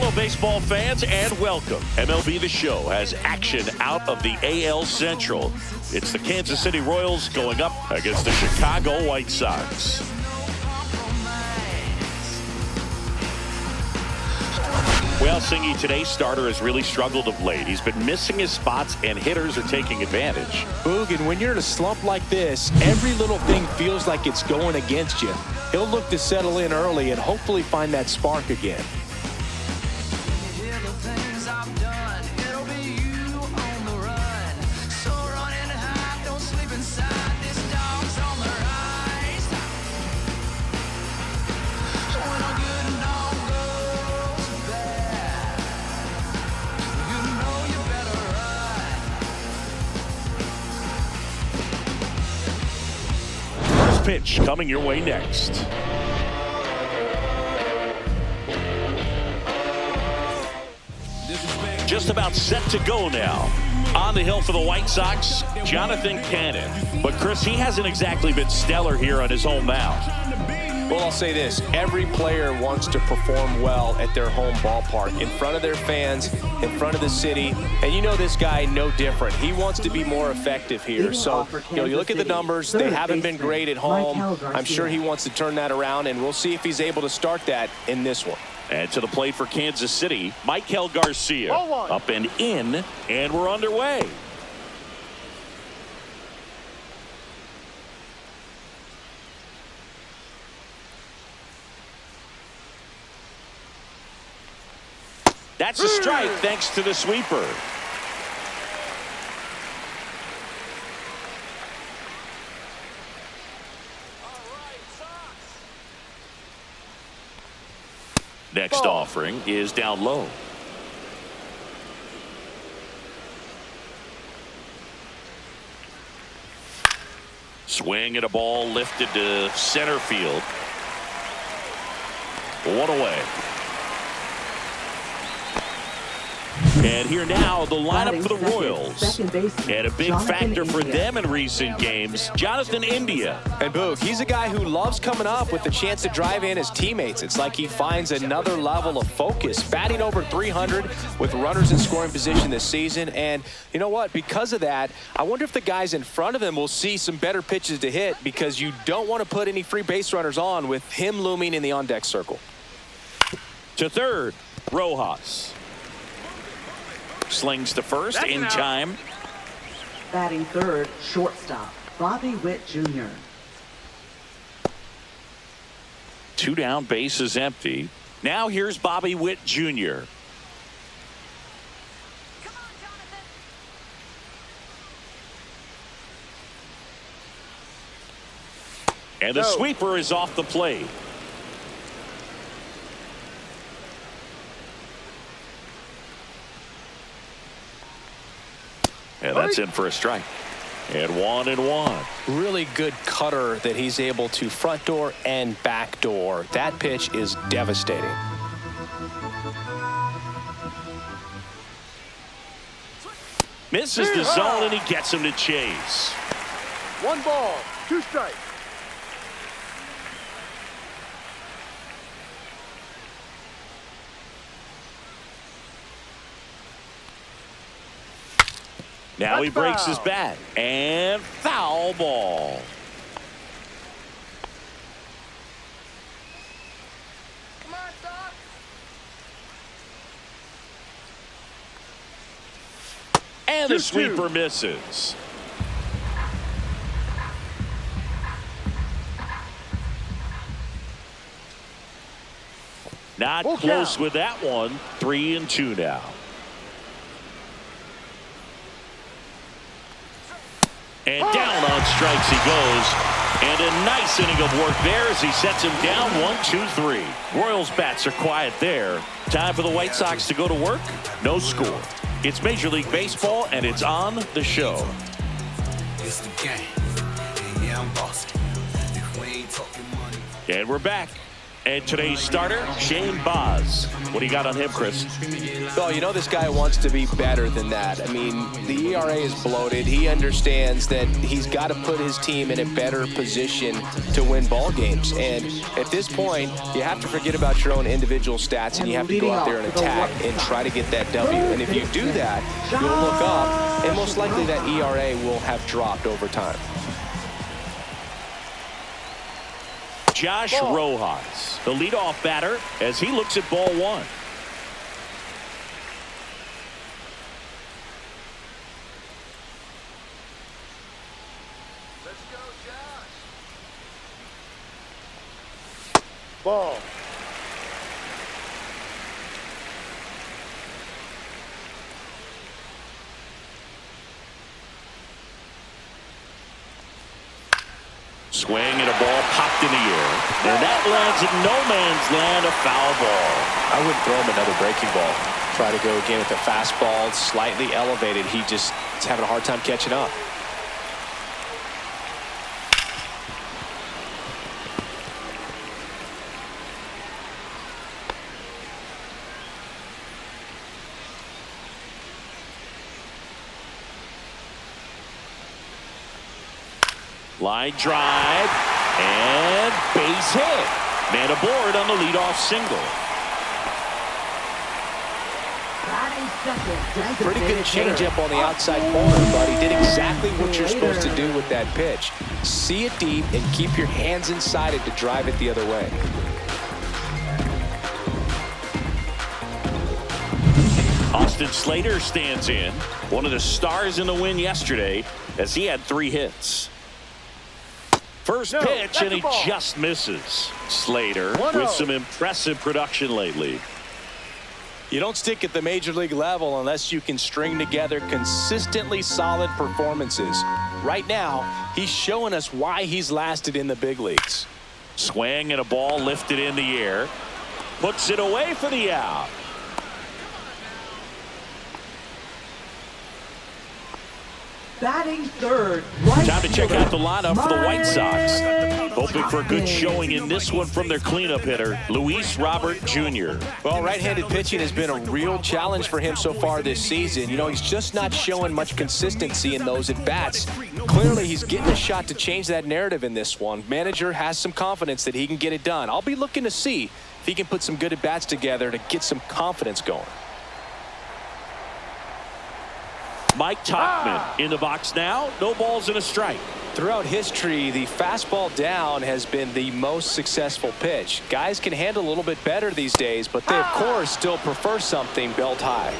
Hello, baseball fans, and welcome. MLB The Show has action out of the AL Central. It's the Kansas City Royals going up against the Chicago White Sox. Well, Singy, today's starter has really struggled of late. He's been missing his spots, and hitters are taking advantage. Boog, and when you're in a slump like this, every little thing feels like it's going against you. He'll look to settle in early and hopefully find that spark again. Pitch coming your way next. Just about set to go now. On the hill for the White Sox, Jonathan Cannon. But Chris, he hasn't exactly been stellar here on his home mound. Well, I'll say this. Every player wants to perform well at their home ballpark, in front of their fans, in front of the city. And you know this guy no different. He wants to be more effective here. So, you look at the numbers. They haven't been great at home. I'm sure he wants to turn that around, and we'll see if he's able to start that in this one. And to the plate for Kansas City, Michael Garcia. Up and in, and we're underway. That's a strike thanks to the sweeper. Next offering is down low. Swing and a ball lifted to center field. One away. And here now, the lineup for the Royals. And a big factor for them in recent games, Jonathan India. And Boog, he's a guy who loves coming up with the chance to drive in his teammates. It's like he finds another level of focus. Batting over 300 with runners in scoring position this season. And you know what? Because of that, I wonder if the guys in front of him will see some better pitches to hit, because you don't want to put any free base runners on with him looming in the on-deck circle. To third, Rojas. Slings to first in time. Batting third, shortstop, Bobby Witt Jr. Two down, base is empty. Now here's Bobby Witt Jr. And the sweeper is off the plate. And that's in for a strike. And 1-1. Really good cutter that he's able to front door and back door. That pitch is devastating. Misses the zone, and he gets him to chase. 1 ball, 2 strikes. Now he breaks his bat, and foul ball. Come on, Doc. And the sweeper misses. Not close with that one. 3-2 now. And down on strikes he goes. And a nice inning of work there as he sets him down. 1-2-3. Royals bats are quiet there. Time for the White Sox to go to work. No score. It's Major League Baseball, and it's on the show. It's the game. Yeah, I'm bossing. If we ain't talking money. And we're back. And today's starter, Shane Baz. What do you got on him, Chris? Oh, you know this guy wants to be better than that. I mean, the ERA is bloated. He understands that he's got to put his team in a better position to win ball games. And at this point, you have to forget about your own individual stats, and you have to go out there and attack and try to get that W. And if you do that, you'll look up, and most likely that ERA will have dropped over time. Josh Rojas, the leadoff batter, as he looks at ball one. Let's go, Josh. Ball. Swing and a ball popped in the air. And that lands in no man's land, a foul ball. I wouldn't throw him another breaking ball. Try to go again with the fastball, slightly elevated. He just is having a hard time catching up. Line drive and base hit. Man aboard on the leadoff single. Pretty good changeup on the outside corner, but he did exactly what you're supposed to do with that pitch. See it deep and keep your hands inside it to drive it the other way. Austin Slater stands in, one of the stars in the win yesterday, as he had 3 hits. First pitch, and he just misses. Slater with some impressive production lately. You don't stick at the major league level unless you can string together consistently solid performances. Right now, he's showing us why he's lasted in the big leagues. Swing and a ball lifted in the air. Puts it away for the out. Batting third. Right Time to check out the lineup for the White Sox. Hoping for a good showing in this one from their cleanup hitter, Luis Robert Jr. Well, right-handed pitching has been a real challenge for him so far this season. You know, he's just not showing much consistency in those at-bats. Clearly, he's getting a shot to change that narrative in this one. Manager has some confidence that he can get it done. I'll be looking to see if he can put some good at-bats together to get some confidence going. Mike Tauchman in the box now. No balls and a strike. Throughout history, the fastball down has been the most successful pitch. Guys can handle a little bit better these days, but they, of course, still prefer something belt high.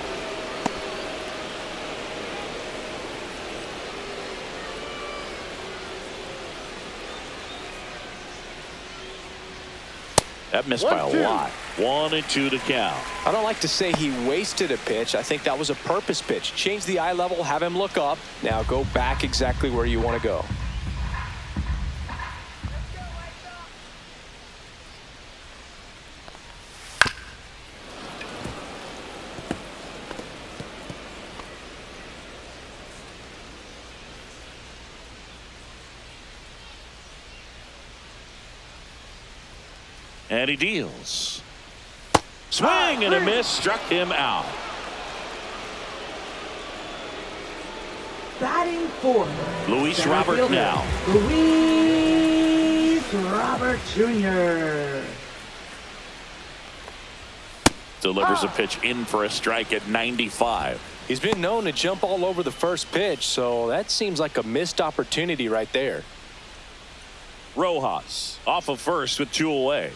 That missed by a lot. 1-2 to count. I don't like to say he wasted a pitch. I think that was a purpose pitch. Change the eye level, have him look up. Now go back exactly where you want to go. And he deals. Swing and a miss, struck him out. Batting fourth. Luis Robert now. Luis Robert Jr. Delivers a pitch in for a strike at 95. He's been known to jump all over the first pitch, so that seems like a missed opportunity right there. Rojas off of first with 2 away.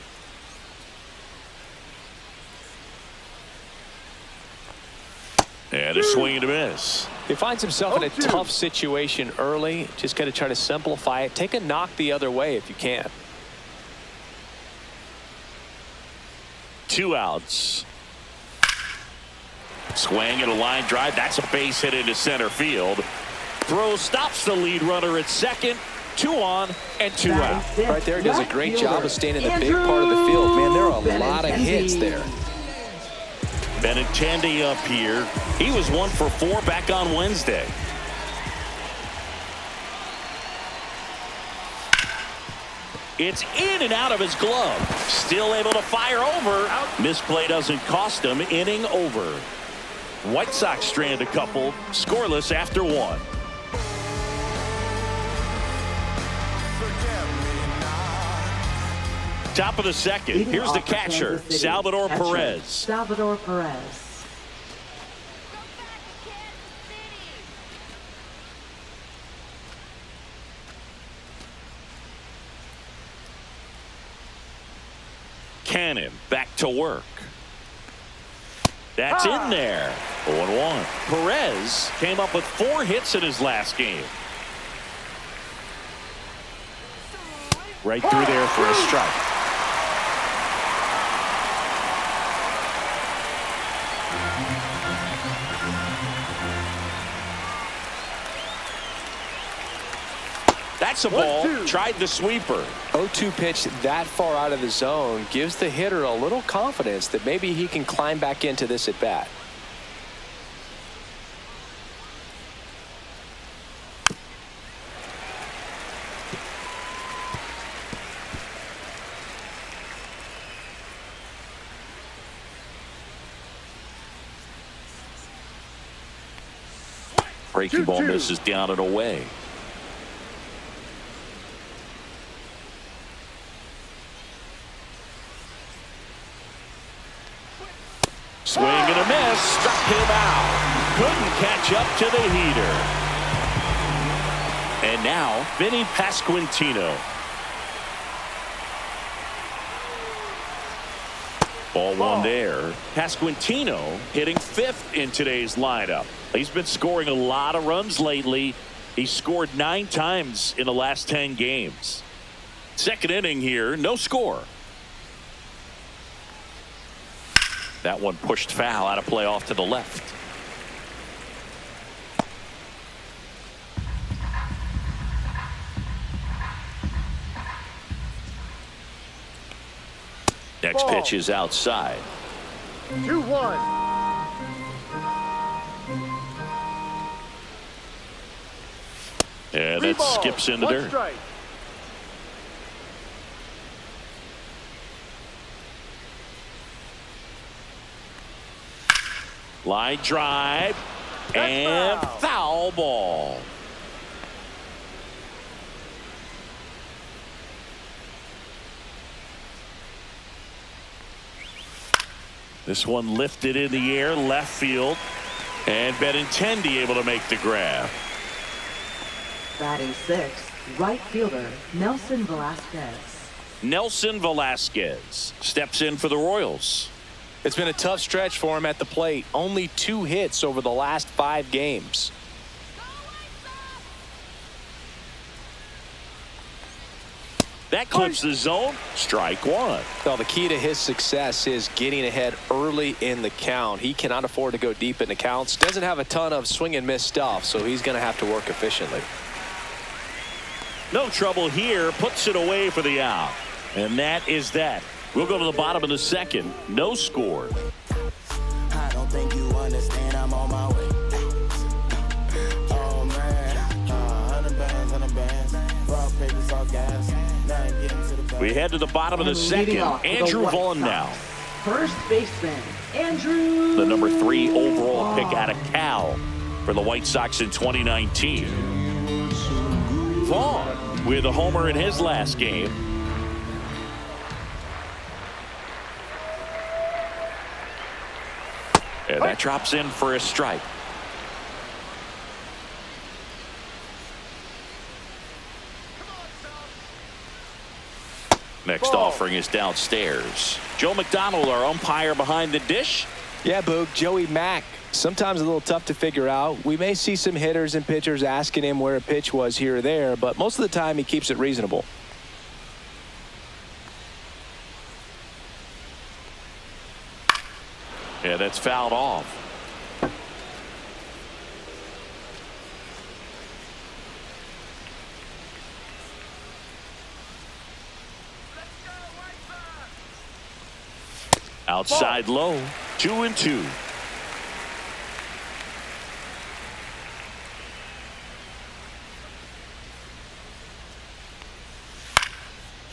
And a swing and a miss. He finds himself in a tough situation early. Just got to try to simplify it. Take a knock the other way if you can. 2 outs. Swing and a line drive. That's a base hit into center field. Throw stops the lead runner at second. 2 on and 2 out. Right there, does a great job of staying in the big part of the field. Man, there are a lot of hits there. Benintendi up here. He was 1 for 4 back on Wednesday. It's in and out of his glove. Still able to fire over. Misplay doesn't cost him. Inning over. White Sox strand a couple. Scoreless after one. Top of the second. Here's the catcher, Salvador Perez. Salvador Perez. Cannon back to work. That's in there. 0-1. Perez came up with 4 hits in his last game. Right through there for a strike. That's a ball. Tried the sweeper. 0-2 pitch that far out of the zone gives the hitter a little confidence that maybe he can climb back into this at bat. Breaking ball misses down and away. Swing and a miss. Struck him out. Couldn't catch up to the heater. And now, Vinny Pasquantino. Ball one there. Pasquantino hitting 5th in today's lineup. He's been scoring a lot of runs lately. He scored 9 times in the last 10 games. Second inning here, no score. That one pushed foul, out of play off to the left. Next pitch is outside. 2-1. And that skips in the dirt. Strike. Line drive and foul ball. This one lifted in the air, left field, and Benintendi able to make the grab. Batting 6th, right fielder Nelson Velasquez. Nelson Velasquez steps in for the Royals. It's been a tough stretch for him at the plate. Only 2 hits over the last 5 games. That clips the zone. Strike one. Well, the key to his success is getting ahead early in the count. He cannot afford to go deep in the counts. Doesn't have a ton of swing and miss stuff, so he's going to have to work efficiently. No trouble here. Puts it away for the out. And that is that. We'll go to the bottom of the second. No score. I don't think you understand, I'm on my way. Oh man, 100 bands, raw papers, all gas. Now I'm getting to the bank. We head to the bottom of the second. Andrew Vaughn now. First baseman, Andrew. The number 3 overall pick out of Cal for the White Sox in 2019. Vaughn with a homer in his last game. And that drops in for a strike. Next offering is downstairs. Joe McDonald, our umpire behind the dish. Yeah, Boog, Joey Mack. Sometimes a little tough to figure out. We may see some hitters and pitchers asking him where a pitch was here or there, but most of the time he keeps it reasonable. Yeah, that's fouled off. Outside low, 2-2.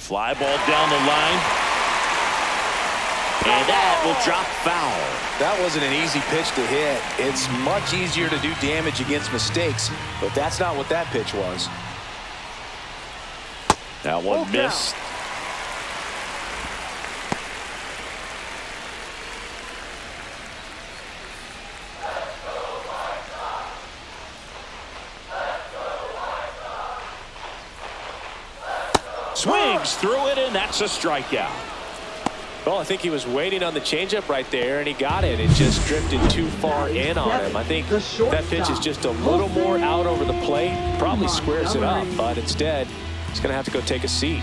Fly ball down the line. And that will drop foul. That wasn't an easy pitch to hit. It's much easier to do damage against mistakes, but that's not what that pitch was. That one missed. Swings through it, and that's a strikeout. Well, I think he was waiting on the changeup right there, and he got it. It just drifted too far in on him. I think that pitch is just a little more out over the plate. Probably squares it up, but instead, he's going to have to go take a seat.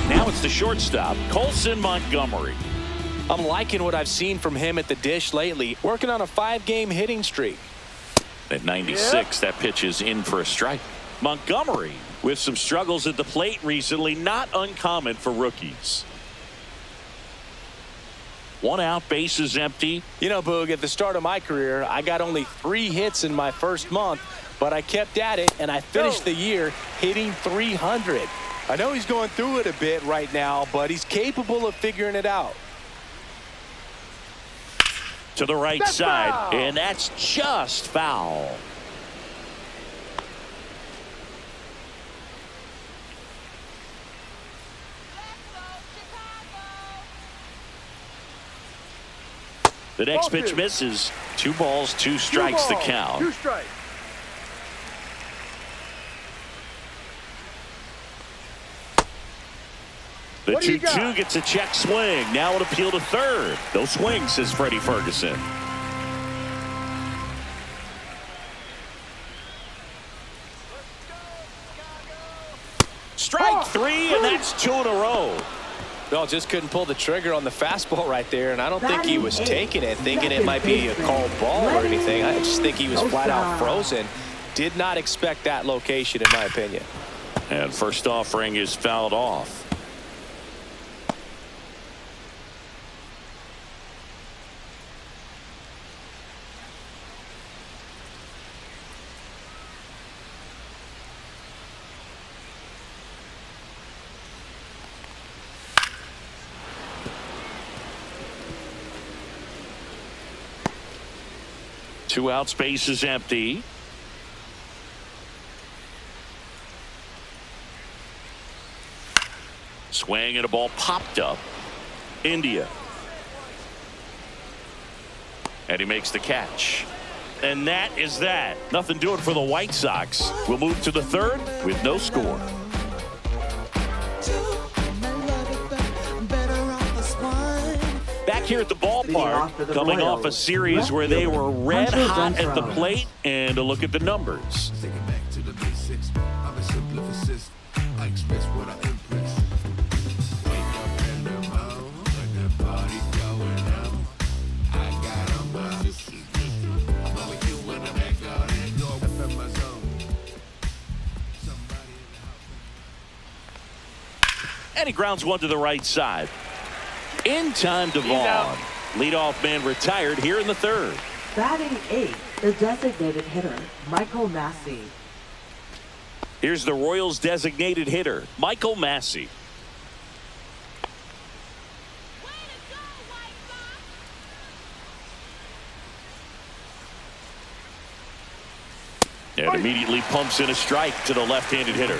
Now it's the shortstop, Colson Montgomery. I'm liking what I've seen from him at the dish lately, working on a 5-game hitting streak. At 96, that pitch is in for a strike. Montgomery with some struggles at the plate recently, not uncommon for rookies. 1 out, bases empty. You know, Boog, at the start of my career, I got only 3 hits in my first month, but I kept at it, and I finished the year hitting 300. I know he's going through it a bit right now, but he's capable of figuring it out. To the right side, and that's just foul. The next pitch misses. 2 balls, 2 strikes the count. 2 strikes. The 2-2 gets a check swing. Now an appeal to third. No swing, says Freddie Ferguson. Strike 3, and that's 2 in a row. Well, just couldn't pull the trigger on the fastball right there, and I don't think he was taking it, thinking it might be a called ball or anything. I just think he was flat out frozen. Did not expect that location, in my opinion. And first offering is fouled off. Two out, space is empty. Swing and a ball popped up. India. And he makes the catch. And that is that. Nothing doing for the White Sox. We'll move to the third with no score. Back here at the ballpark, coming off a series where they were red hot at the plate, and a look at the numbers. And he grounds one to the right side. In time to Vaughn. Leadoff man retired here in the third. Batting 8, the designated hitter, Michael Massey. Here's the Royals' designated hitter, Michael Massey. And immediately pumps in a strike to the left-handed hitter.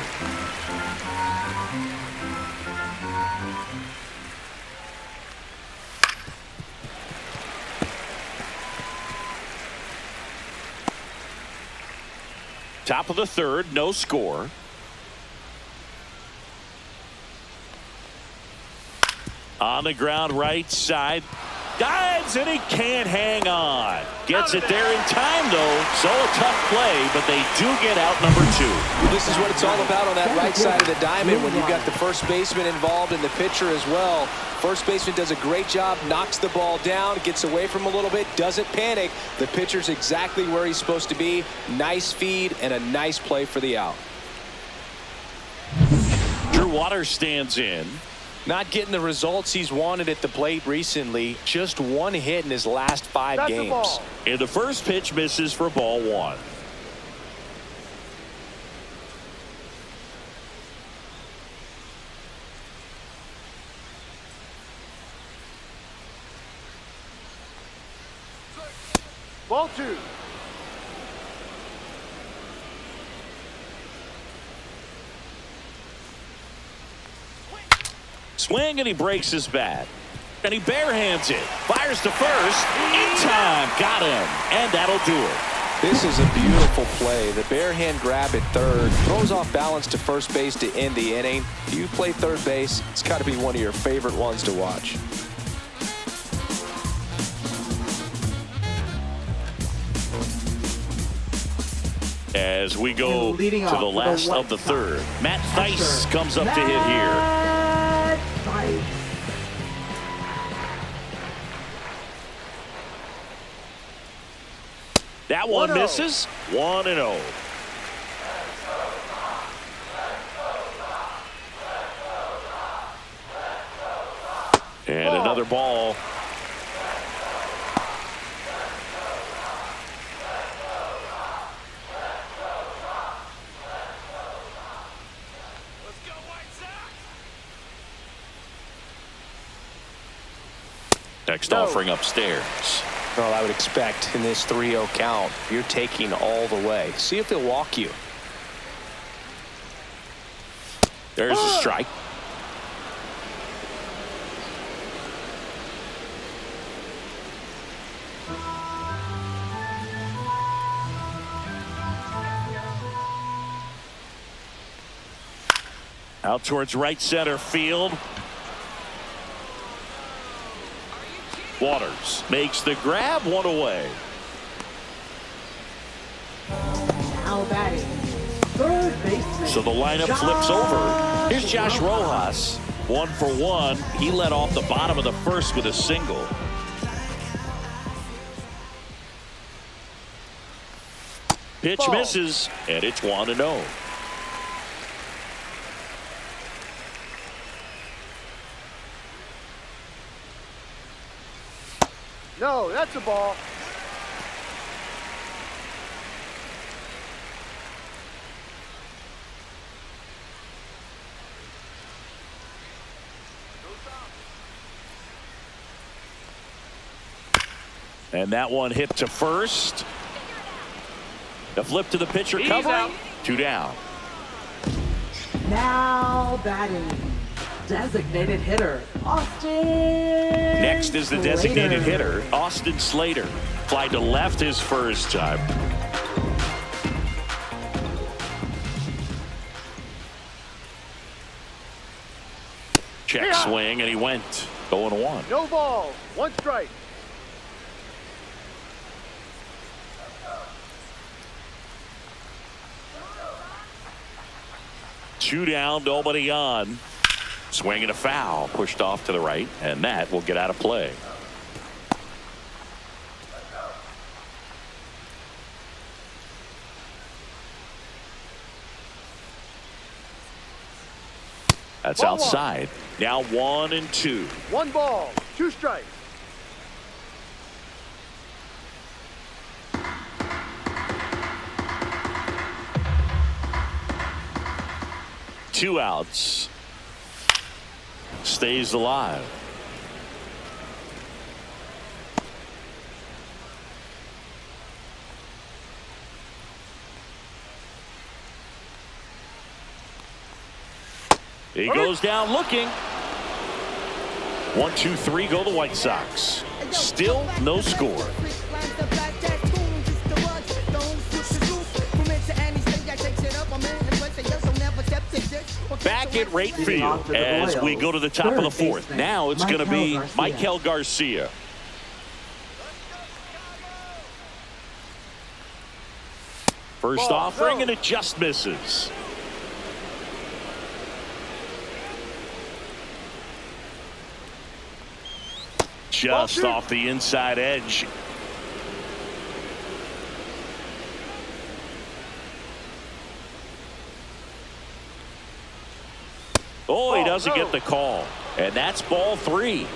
Top of the third, no score. On the ground, right side. Dives, and he can't hang on. Gets it there in time, though. So a tough play, but they do get out number 2. This is what it's all about on that right side of the diamond when you've got the first baseman involved and the pitcher as well. First baseman does a great job, knocks the ball down, gets away from him a little bit, doesn't panic. The pitcher's exactly where he's supposed to be. Nice feed and a nice play for the out. Drew Waters stands in. Not getting the results he's wanted at the plate recently. Just 1 hit in his last 5 games. And the first pitch misses for ball 1. Ball 2. Swing, and he breaks his bat. And he barehands it. Fires to first. In time. Got him. And that'll do it. This is a beautiful play. The bare hand grab at third. Throws off balance to first base to end the inning. If you play third base, it's got to be one of your favorite ones to watch. As we go to the last of the third, Matt Theis comes up to hit here. That one misses. 1-0. And another ball. Next offering upstairs. Well, I would expect in this 3-0 count, you're taking all the way. See if he'll walk you. There's a strike. Out towards right center field. Waters makes the grab, one away. Now batting, third baseman. So the lineup flips over. Here's Josh Rojas. 1 for 1. He led off the bottom of the first with a single. Pitch misses, and it's 1-0. No, that's a ball. And that one hit to first. The flip to the pitcher covering. 2 down. Now batting, designated hitter, Austin. Next is the designated hitter, Austin Slater. Fly to left his first time. Check swing, and he went 0-1. No ball. 1 strike. Two down, nobody on. Swing and a foul, pushed off to the right, and that will get out of play. That's outside. Now 1-2. 1 ball. 2 strikes. Two outs. Stays alive. He goes down looking. 1, 2, 3 go the White Sox. Still no score. Back at right field as we go to the top of the fourth. Now it's going to be Michael Garcia. First offering, and it just misses. Just off the inside edge. Oh, he doesn't get the call. And that's ball 3.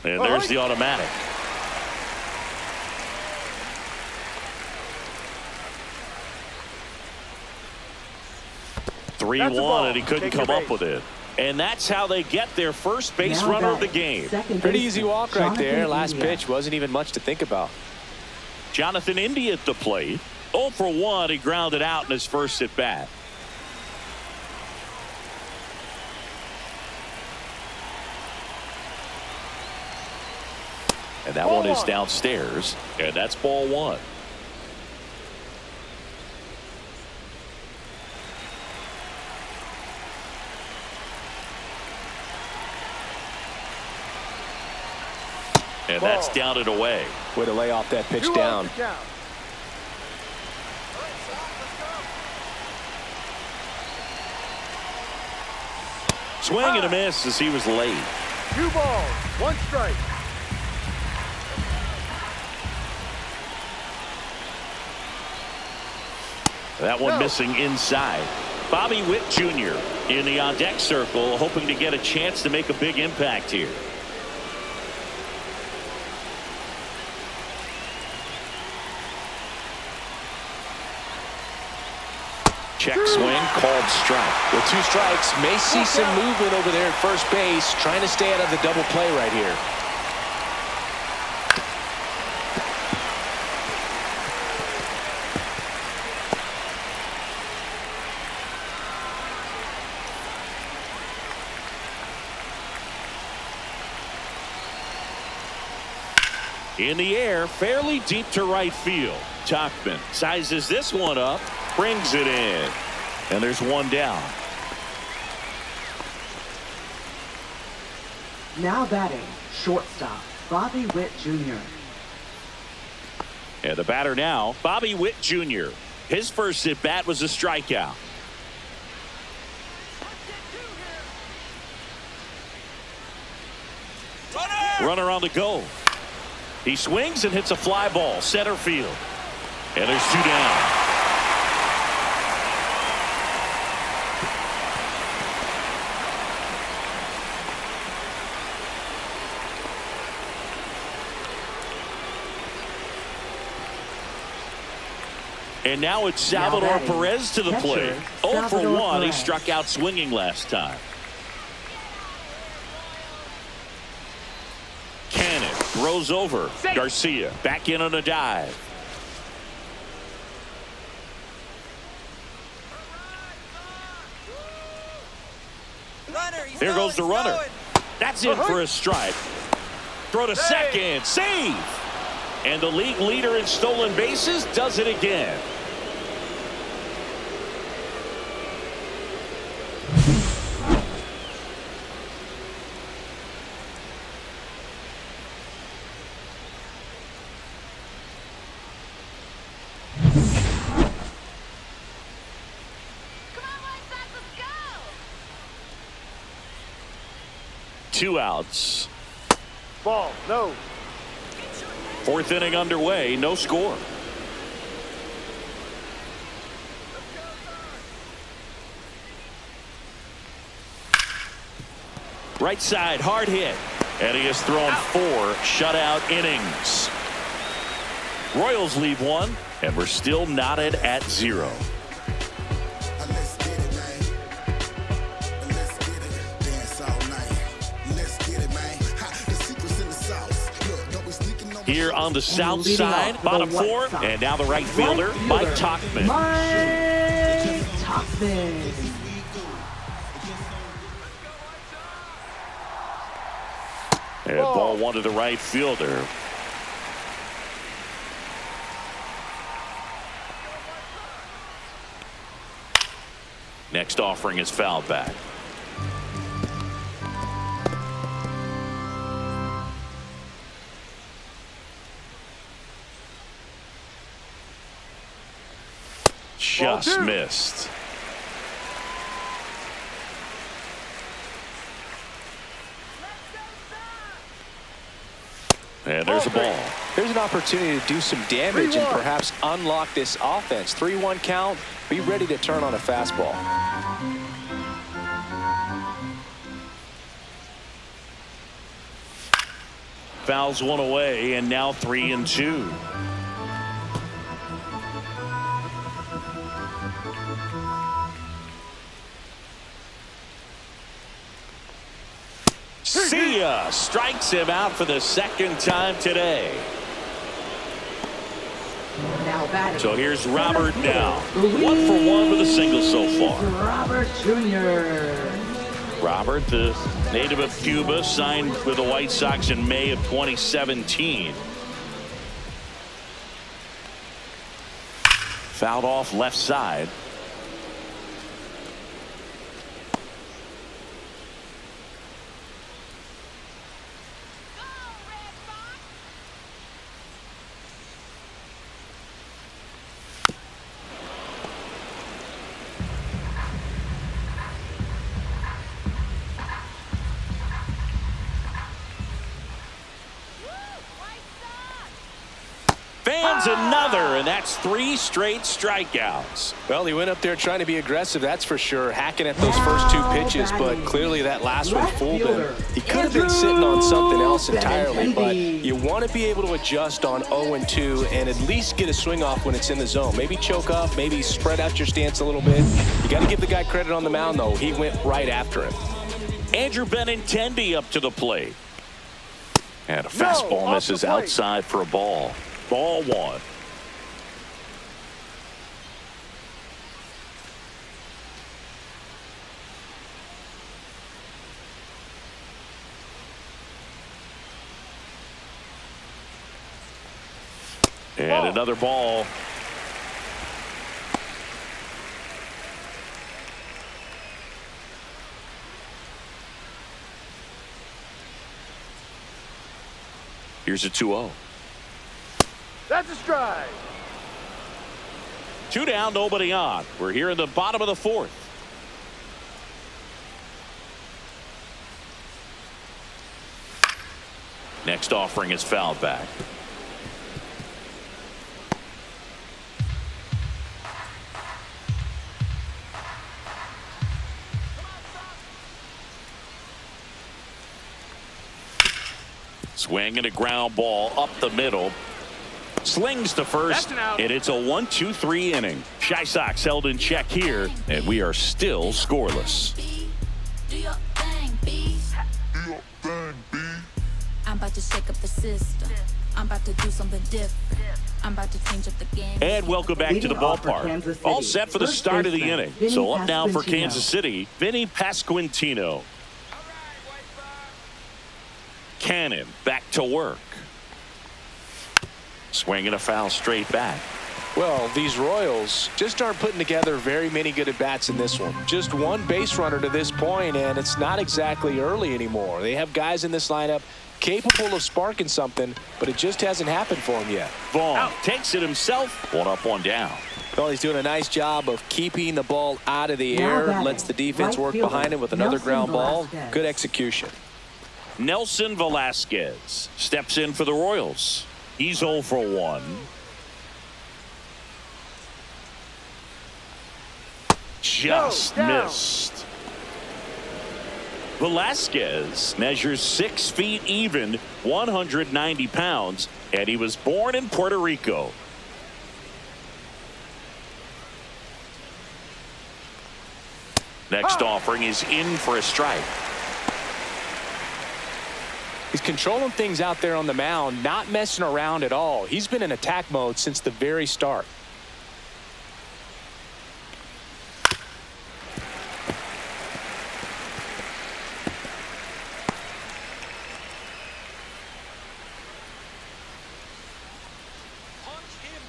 And there's the automatic. 3-1, and he couldn't Take your come up base. with it. And that's how they get their first base Now runner of the batting, game. second Pretty baseman, easy walk right there. Jonathan Last India. pitch wasn't even much to think about. Jonathan India at the plate. 0 for 1. He grounded out in his first at bat. And that one is downstairs. And that's ball 1. And that's down and away. Way to lay off that pitch 2 down. outs to count. Swing and a miss as he was late. 2 balls, 1 strike. That one No. missing inside. Bobby Witt Jr. in the on-deck circle, hoping to get a chance to make a big impact here. Check swing, called strike. With 2 strikes, may see some movement over there at first base, trying to stay out of the double play right here. In the air, fairly deep to right field. Tauchman sizes this one up, brings it in. And there's 1 down. Now batting, shortstop, Bobby Witt Jr. And the batter now, Bobby Witt Jr. His first at bat was a strikeout. Runner on the go. He swings and hits a fly ball, center field. And there's 2 down. And now it's Salvador batting, Perez to the catcher, plate. 0 for Salvador 1. He Perez. struck out swinging last time. Cannon throws over. Garcia back in on a dive. There goes the runner. That's in for a strike. Throw to second. Save. And the league leader in stolen bases does it again. Two outs. Ball, no. 4th inning underway, no score. Right side, hard hit. And he has thrown 4 shutout innings. Royals leave 1, and we're still knotted at 0. Here on the south leading side, off bottom for the 4, White Sox, and now the right fielder, Mike Tauchman. Mike Tauchman. And ball 1 to the right fielder. Next offering is fouled back. Just missed. And there's a ball. Here's an opportunity to do some damage and 3-1. perhaps unlock this offense. 3-1 count. Be ready to turn on a fastball. Fouls 1 away, and now 3-2. See ya. Strikes him out for the second time today. Now batting. So here's Robert now. 1 for 1 with a single so far. Robert Jr. Robert, the native of Cuba, signed with the White Sox in May of 2017. Fouled off left side. Fans another, and that's 3 straight strikeouts. Well, he went up there trying to be aggressive, that's for sure, hacking at those first 2 pitches, but clearly that last one fooled him. He could have been sitting on something else entirely, but you want to be able to adjust on 0-2 and at least get a swing off when it's in the zone. Maybe choke up, maybe spread out your stance a little bit. You got to give the guy credit on the mound, though. He went right after him. Andrew Benintendi up to the plate. And a fastball misses outside for a ball. Ball 1. And another ball. Here's a 2-0. That's a strike. 2 down, nobody on. We're here in the bottom of the 4th. Next offering is fouled back. Swing and a ground ball up the middle. Slings to first, and it's a 1-2-3 inning. Chi Sox held in check here, and we are still scoreless. Do your thing, B. I'm about to shake up the system. I'm about to do something different. I'm about to change up the game. And welcome back to the ballpark. All set for the start of the inning. So up now for Kansas City, Vinny Pasquantino. Cannon back to work. Swinging a foul straight back. Well, these Royals just aren't putting together very many good at-bats in this one. Just 1 base runner to this point, and it's not exactly early anymore. They have guys in this lineup capable of sparking something, but it just hasn't happened for him yet. Vaughn takes it himself. 1 up, 1 down. Well, he's doing a nice job of keeping the ball out of the air. Lets the defense work behind him with another ground ball. Good execution. Nelson Velasquez steps in for the Royals. He's 0 for 1. Just missed. Velasquez measures 6 feet even, 190 pounds, and he was born in Puerto Rico. Next offering is in for a strike. He's controlling things out there on the mound, not messing around at all. He's been in attack mode since the very start.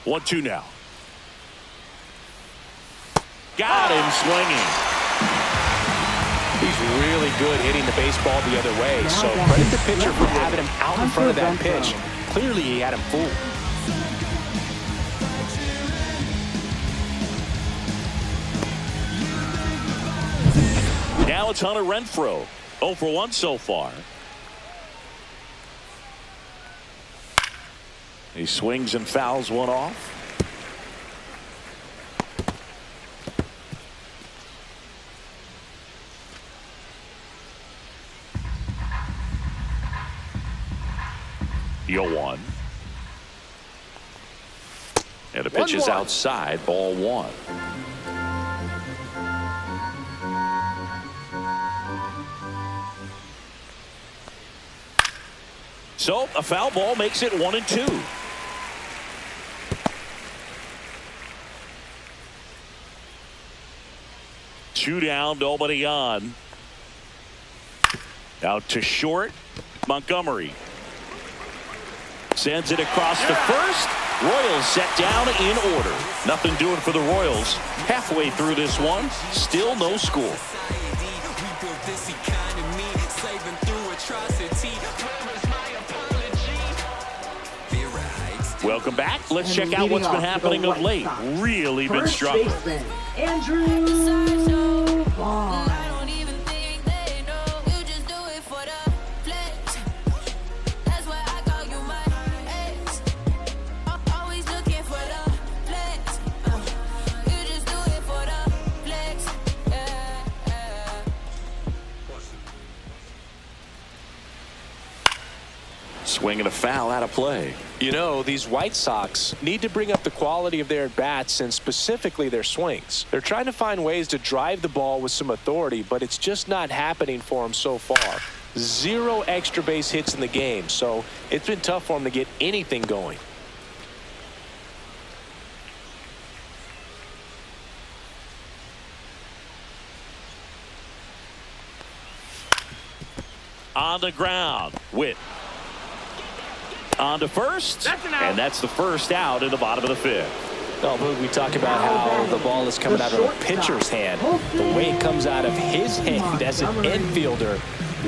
One, 2 now. Got him swinging. He's really good hitting the baseball the other way, so credit the pitcher for having him out in front of that pitch. Clearly, he had him fooled. Now it's Hunter Renfroe. 0 for 1 so far. He swings and fouls one off. Deal 1. And the pitch is outside, ball 1. So a foul ball makes it 1-2. Two down, nobody on. Out to short. Montgomery sends it across the first. Royals set down in order. Nothing doing for the Royals. Halfway through this one, still no score. Welcome back. Let's check out what's been happening of late. Really been struggling. Andrew Vaughn. Swinging a foul out of play. You know, these White Sox need to bring up the quality of their at-bats and specifically their swings. They're trying to find ways to drive the ball with some authority, but it's just not happening for them so far. 0 extra base hits in the game, so it's been tough for them to get anything going. On the ground, Witt. On to first, and that's the first out in the bottom of the 5th. Oh, Boog, we talk about how the ball is coming out of a pitcher's hand. The way it comes out of his hand as an infielder,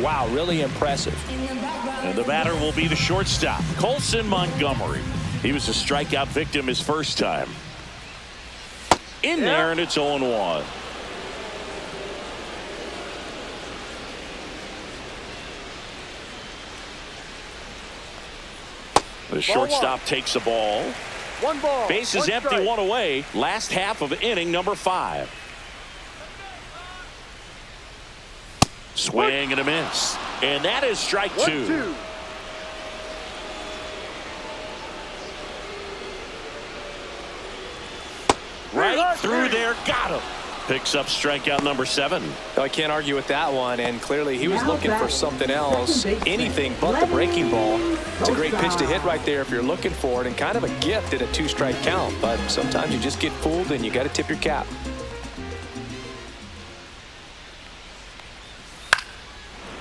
wow, really impressive. And the batter will be the shortstop, Colson Montgomery. He was a strikeout victim his first time. In there, and it's 0-1. The shortstop takes the ball. One ball. Base is empty, one away. Last half of inning number 5. Swing and a miss. And that is strike 2. Right through there. Got him. Picks up strikeout number 7. I can't argue with that one, and clearly he was looking for something else, anything but the breaking ball. It's a great pitch to hit right there if you're looking for it, and kind of a gift at a 2-strike count, but sometimes you just get fooled and you got to tip your cap.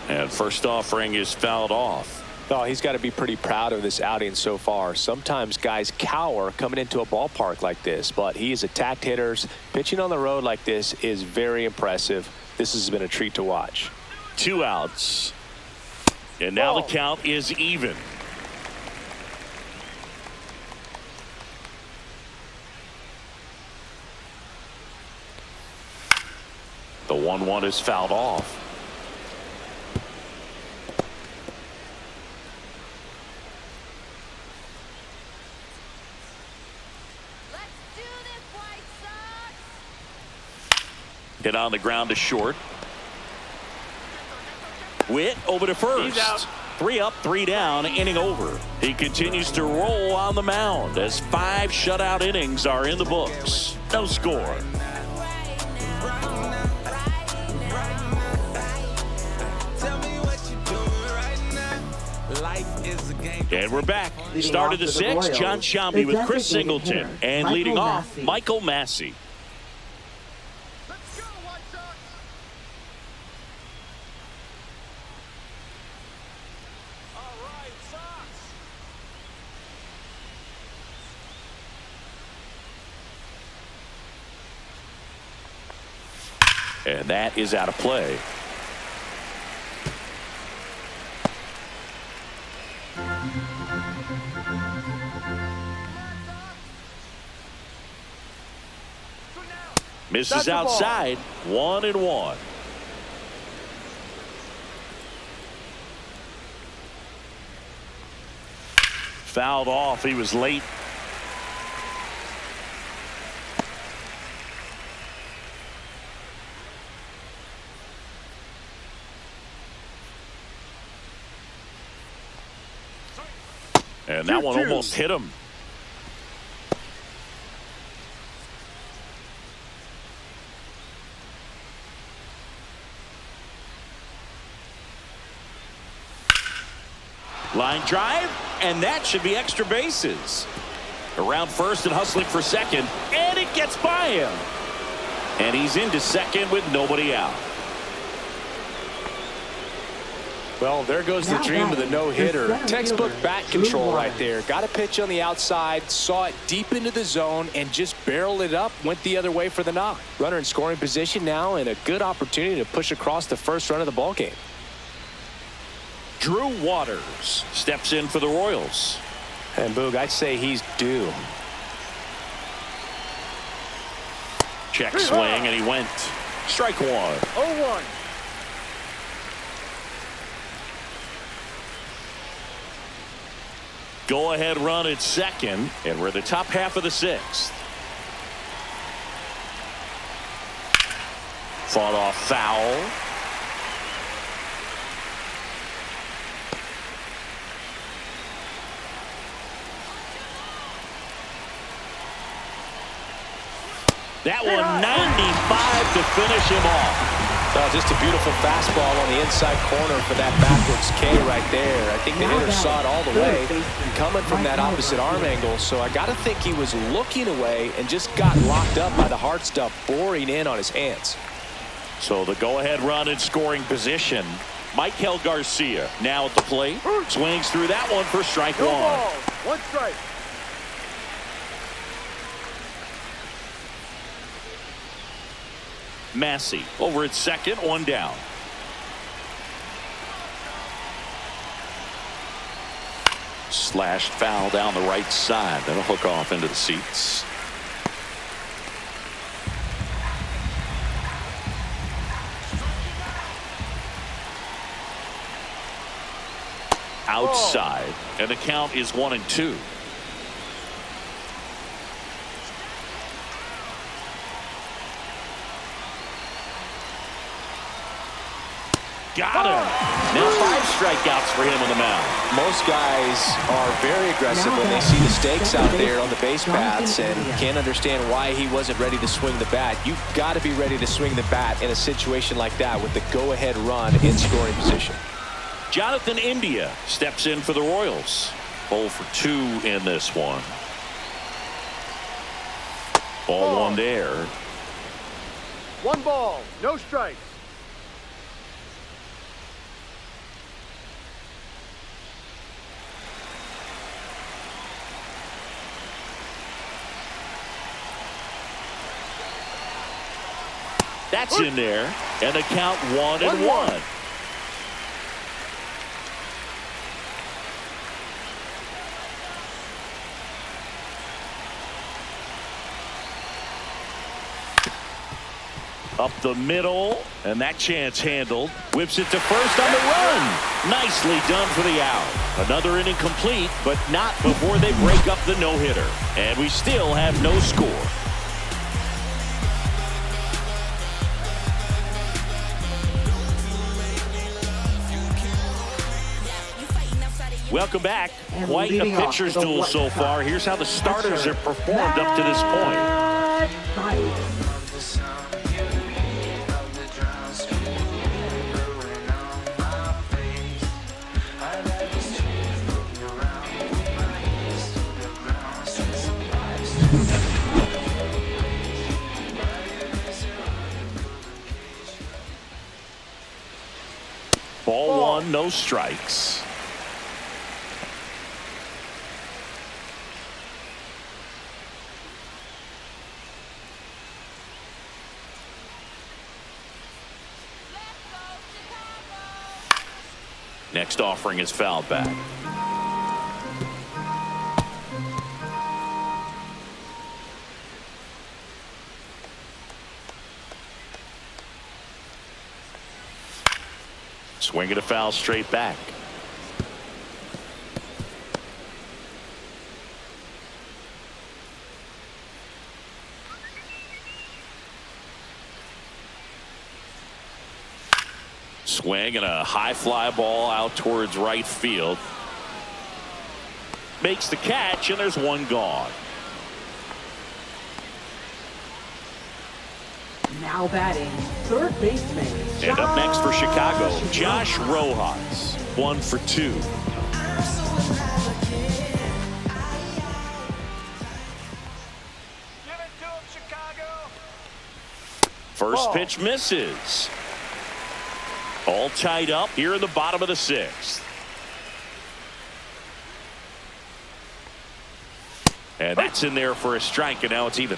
And first offering is fouled off. Oh, he's got to be pretty proud of this outing so far. Sometimes guys cower coming into a ballpark like this, but he has attacked hitters. Pitching on the road like this is very impressive. This has been a treat to watch. 2 outs. And now the count is even. The 1-1 is fouled off. Hit on the ground to short. Witt over to first. He's out. 3 up, 3 down, inning over. He continues to roll on the mound as 5 shutout innings are in the books. No score. And we're back. Start of the 6th. John Shambi with Chris Singleton. And leading off, Michael Massey. And that is out of play. Misses outside. 1-1. Fouled off. He was late. And that one almost hit him. Line drive, and that should be extra bases. Around first and hustling for second, and it gets by him. And he's into second with nobody out. Well, there goes the dream of the no-hitter. Textbook bat control right there. Got a pitch on the outside, saw it deep into the zone, and just barreled it up, went the other way for the knock. Runner in scoring position now, and a good opportunity to push across the first run of the ballgame. Drew Waters steps in for the Royals. And Boog, I'd say he's due. Check swing, and he went. Strike one. 0-1. Go-ahead run at second, and we're in the top half of the sixth. Fought off foul. That one 95 to finish him off. Just a beautiful fastball on the inside corner for that backwards K right there. I think the hitter saw it all the way coming from that opposite arm angle. So I got to think he was looking away and just got locked up by the hard stuff boring in on his hands. So the go-ahead run in scoring position. Michael Garcia now at the plate. Swings through that one for strike No one. ball. 1 strike. Massey over at second, 1 down. Slashed foul down the right side. That'll hook off into the seats. Outside, and the count is 1-2. Got him. Now 5 strikeouts for him on the mound. Most guys are very aggressive when they see the stakes out there on the base paths and can't understand why he wasn't ready to swing the bat. You've got to be ready to swing the bat in a situation like that with the go-ahead run in scoring position. Jonathan India steps in for the Royals. 0 for 2 in this one. Ball 1 there. 1 ball. No strikes. That's in there, and the count 1-1. Up the middle, and that chance handled. Whips it to first on the run. Nicely done for the out. Another inning complete, but not before they break up the no-hitter. And we still have no score. Welcome back. Quite a pitcher's duel so far. Here's how the starters have performed up to this point. Ball 1, no strikes. Next offering is fouled back. Swing and a foul straight back. Swing and a high fly ball out towards right field. Makes the catch, and there's one gone. Now batting, third baseman. And up next for Chicago, Josh Rojas. 1 for 2. First Ball. pitch misses. All tied up here in the bottom of the 6th. And that's in there for a strike, and now it's even.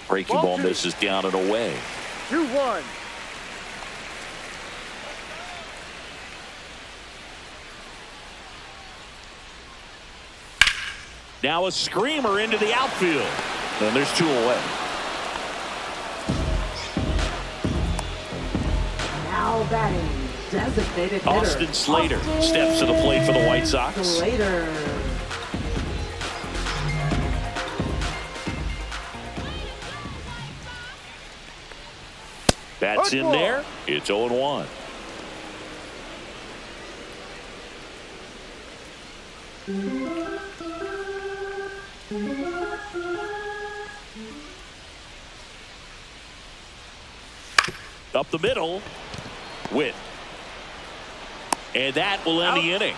Breaking ball misses down and away. 2-1. Now a screamer into the outfield. And there's 2 away. Now batting, designated hitter. Austin Slater steps to the plate for the White Sox. Slater. That's in there. It's 0-1. Up the middle. Witt. And that will end the inning.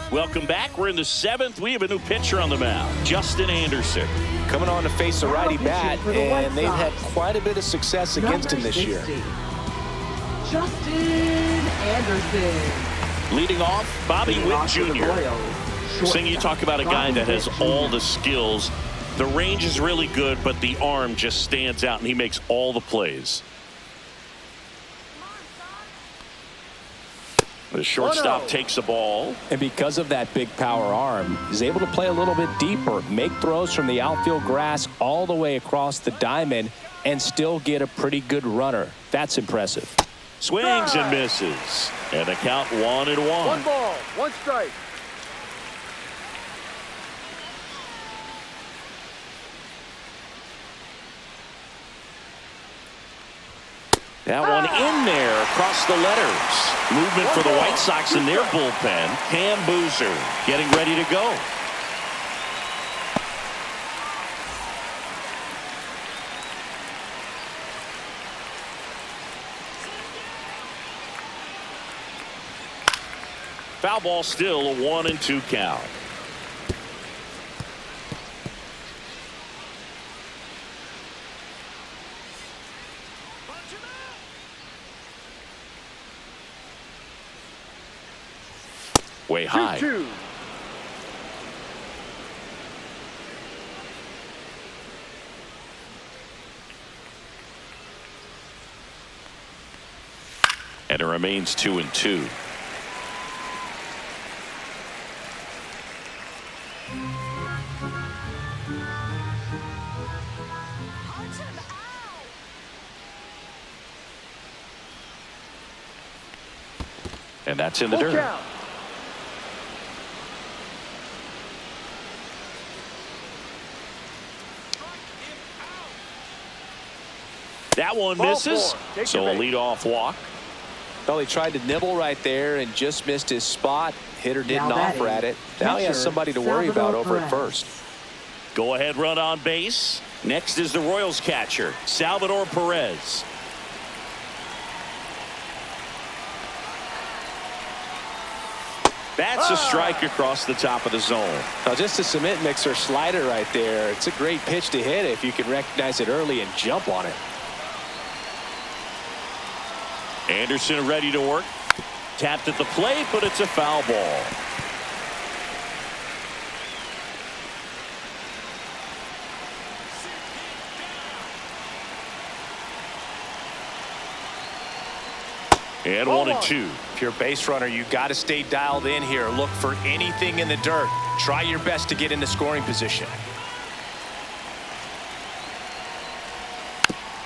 Welcome back. We're in the 7th. We have a new pitcher on the mound, Justin Anderson. Coming on to face a righty bat, and they've had quite a bit of success against him this year. Justin Anderson. Leading off, Bobby Witt Jr. Seeing you talk about a guy that has all the skills. The range is really good, but the arm just stands out, and he makes all the plays. The shortstop takes the ball. And because of that big power arm, he's able to play a little bit deeper, make throws from the outfield grass all the way across the diamond, and still get a pretty good runner. That's impressive. Swings and misses. And the count 1-1. 1 ball, 1 strike. That one in there across the letters. Movement for the White Sox in their bullpen. Cam Boozer getting ready to go. Foul ball, still a 1-2 count. Way high. 2-2. And it remains 2-2. And that's in the dirt. Count. That one misses, so a leadoff walk. Well, he tried to nibble right there and just missed his spot. Hitter didn't offer at it. Now he has somebody to worry about over at first. Go ahead run on base. Next is the Royals catcher, Salvador Perez. That's a strike across the top of the zone. Now just a cement mixer slider right there. It's a great pitch to hit if you can recognize it early and jump on it. Anderson ready to work. Tapped at the plate, but it's a foul ball. And 1-2. If you're a base runner, you got to stay dialed in here. Look for anything in the dirt. Try your best to get into scoring position.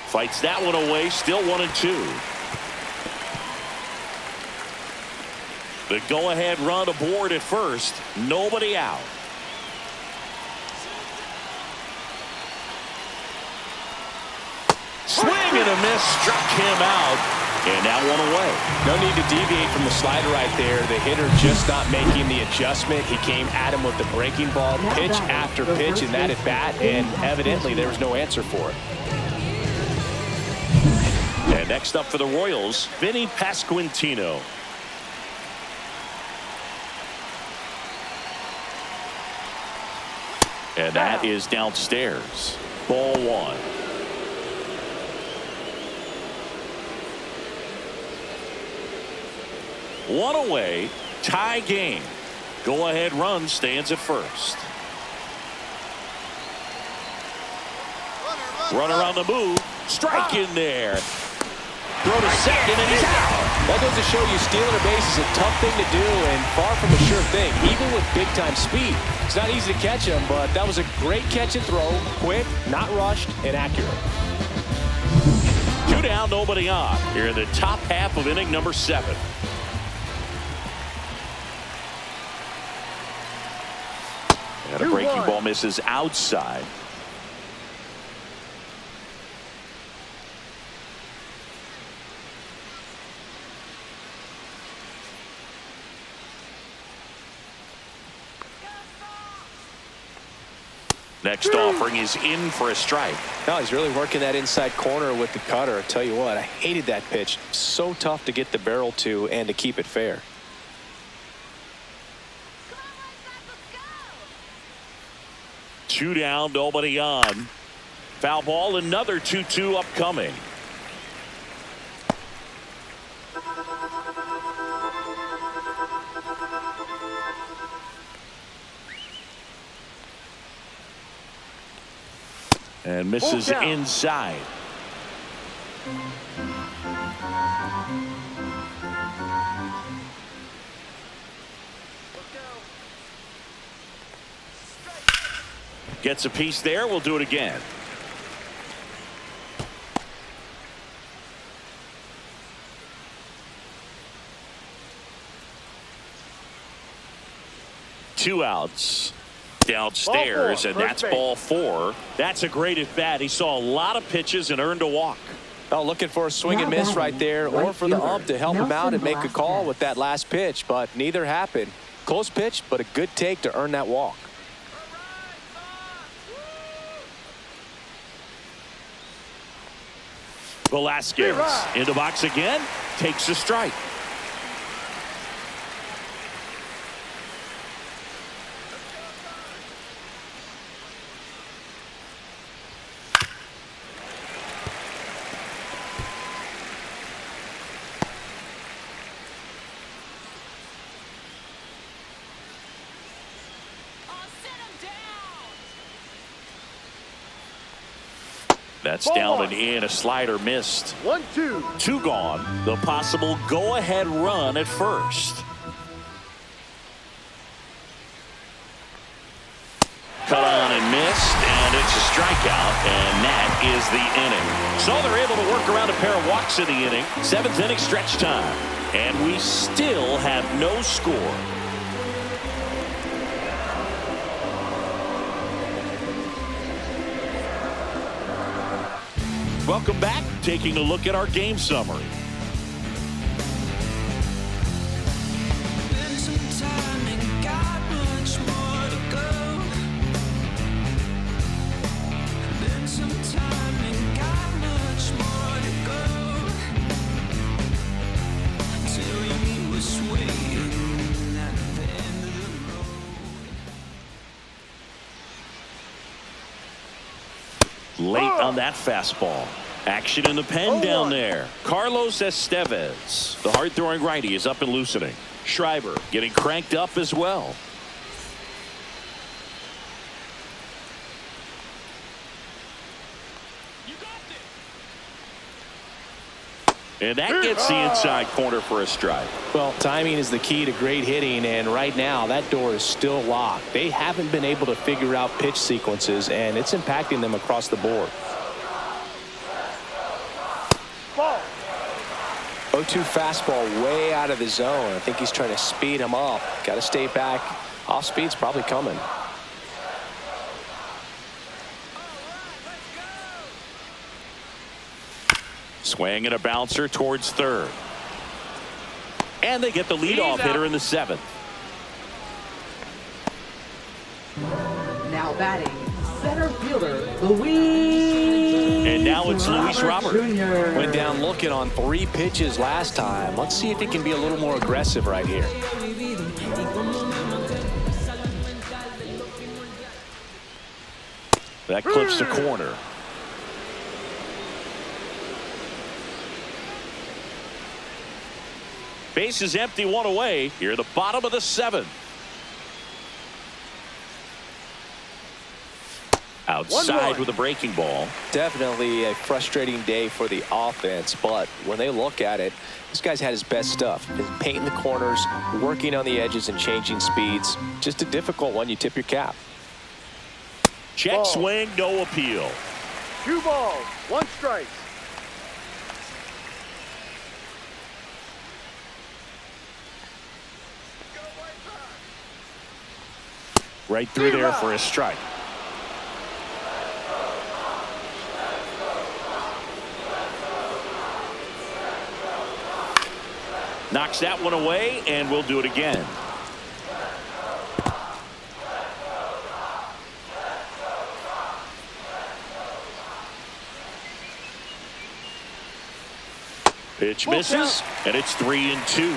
Fights that one away. Still 1-2. The go-ahead run aboard at first. Nobody out. Swing and a miss struck him out. And now one away. No need to deviate from the slider right there. The hitter just not making the adjustment. He came at him with the breaking ball, pitch after pitch in that at bat, and evidently there was no answer for it. And next up for the Royals, Vinny Pasquantino. And that is downstairs. Ball one. One away, tie game. Go ahead run stands at first. Runner on the move, strike in there. Throw to second and he's out. That goes to show you stealing a base is a tough thing to do and far from a sure thing, even with big-time speed. It's not easy to catch him, but that was a great catch and throw, quick, not rushed, and accurate. 2 down, nobody on. Here in the top half of inning number 7. And a breaking ball misses outside. Next offering is in for a strike. No, he's really working that inside corner with the cutter. I tell you what, I hated that pitch. So tough to get the barrel to and to keep it fair. Two down, nobody on. Foul ball, another 2-2 upcoming. And misses inside. Gets a piece there. We'll do it again. Two outs. Downstairs, and that's ball 4. That's a great at bat. He saw a lot of pitches and earned a walk. Oh, looking for a swing and miss right there, or for the ump to help him out and make a call with that last pitch, but neither happened. Close pitch, but a good take to earn that walk. Velasquez in the box again, takes a strike. That's down and in. A slider missed. 1-2. 2 gone. The possible go-ahead run at first. Cut on and missed, and it's a strikeout, and that is the inning. So they're able to work around a pair of walks in the inning. 7th inning stretch time, and we still have no score. Welcome back. Taking a look at our game summary. Late on that fastball. Action in the pen down there. Carlos Estevez, the hard-throwing righty, is up and loosening. Schreiber getting cranked up as well. And that gets the inside corner for a strike. Well, timing is the key to great hitting, and right now that door is still locked. They haven't been able to figure out pitch sequences, and it's impacting them across the board. 0-2 fastball way out of the zone. I think he's trying to speed him up. Got to stay back. Off speed's probably coming. Swing and a bouncer towards third. And they get the leadoff hitter in the 7th. Now batting, center fielder, Luis. And now it's Luis Robert. Jr. Went down looking on 3 pitches last time. Let's see if he can be a little more aggressive right here. That clips the corner. Base is empty, 1 away. Here, the bottom of the 7th. Outside with a breaking ball. Definitely a frustrating day for the offense, but when they look at it, this guy's had his best stuff. Been painting the corners, working on the edges, and changing speeds. Just a difficult one. You tip your cap. Check Ball. swing, no appeal. 2 balls, 1 strike. Right through there for a strike. Knocks that one away, and we'll do it again. Pitch misses, and it's 3-2.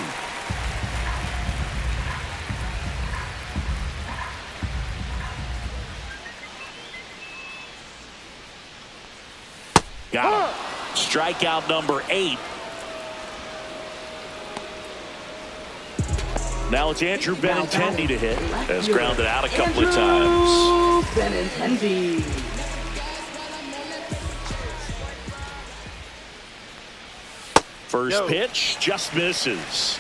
Got him. Strikeout number 8. Now it's Andrew Benintendi to hit. Has grounded out a couple of times. Benintendi. First pitch just misses.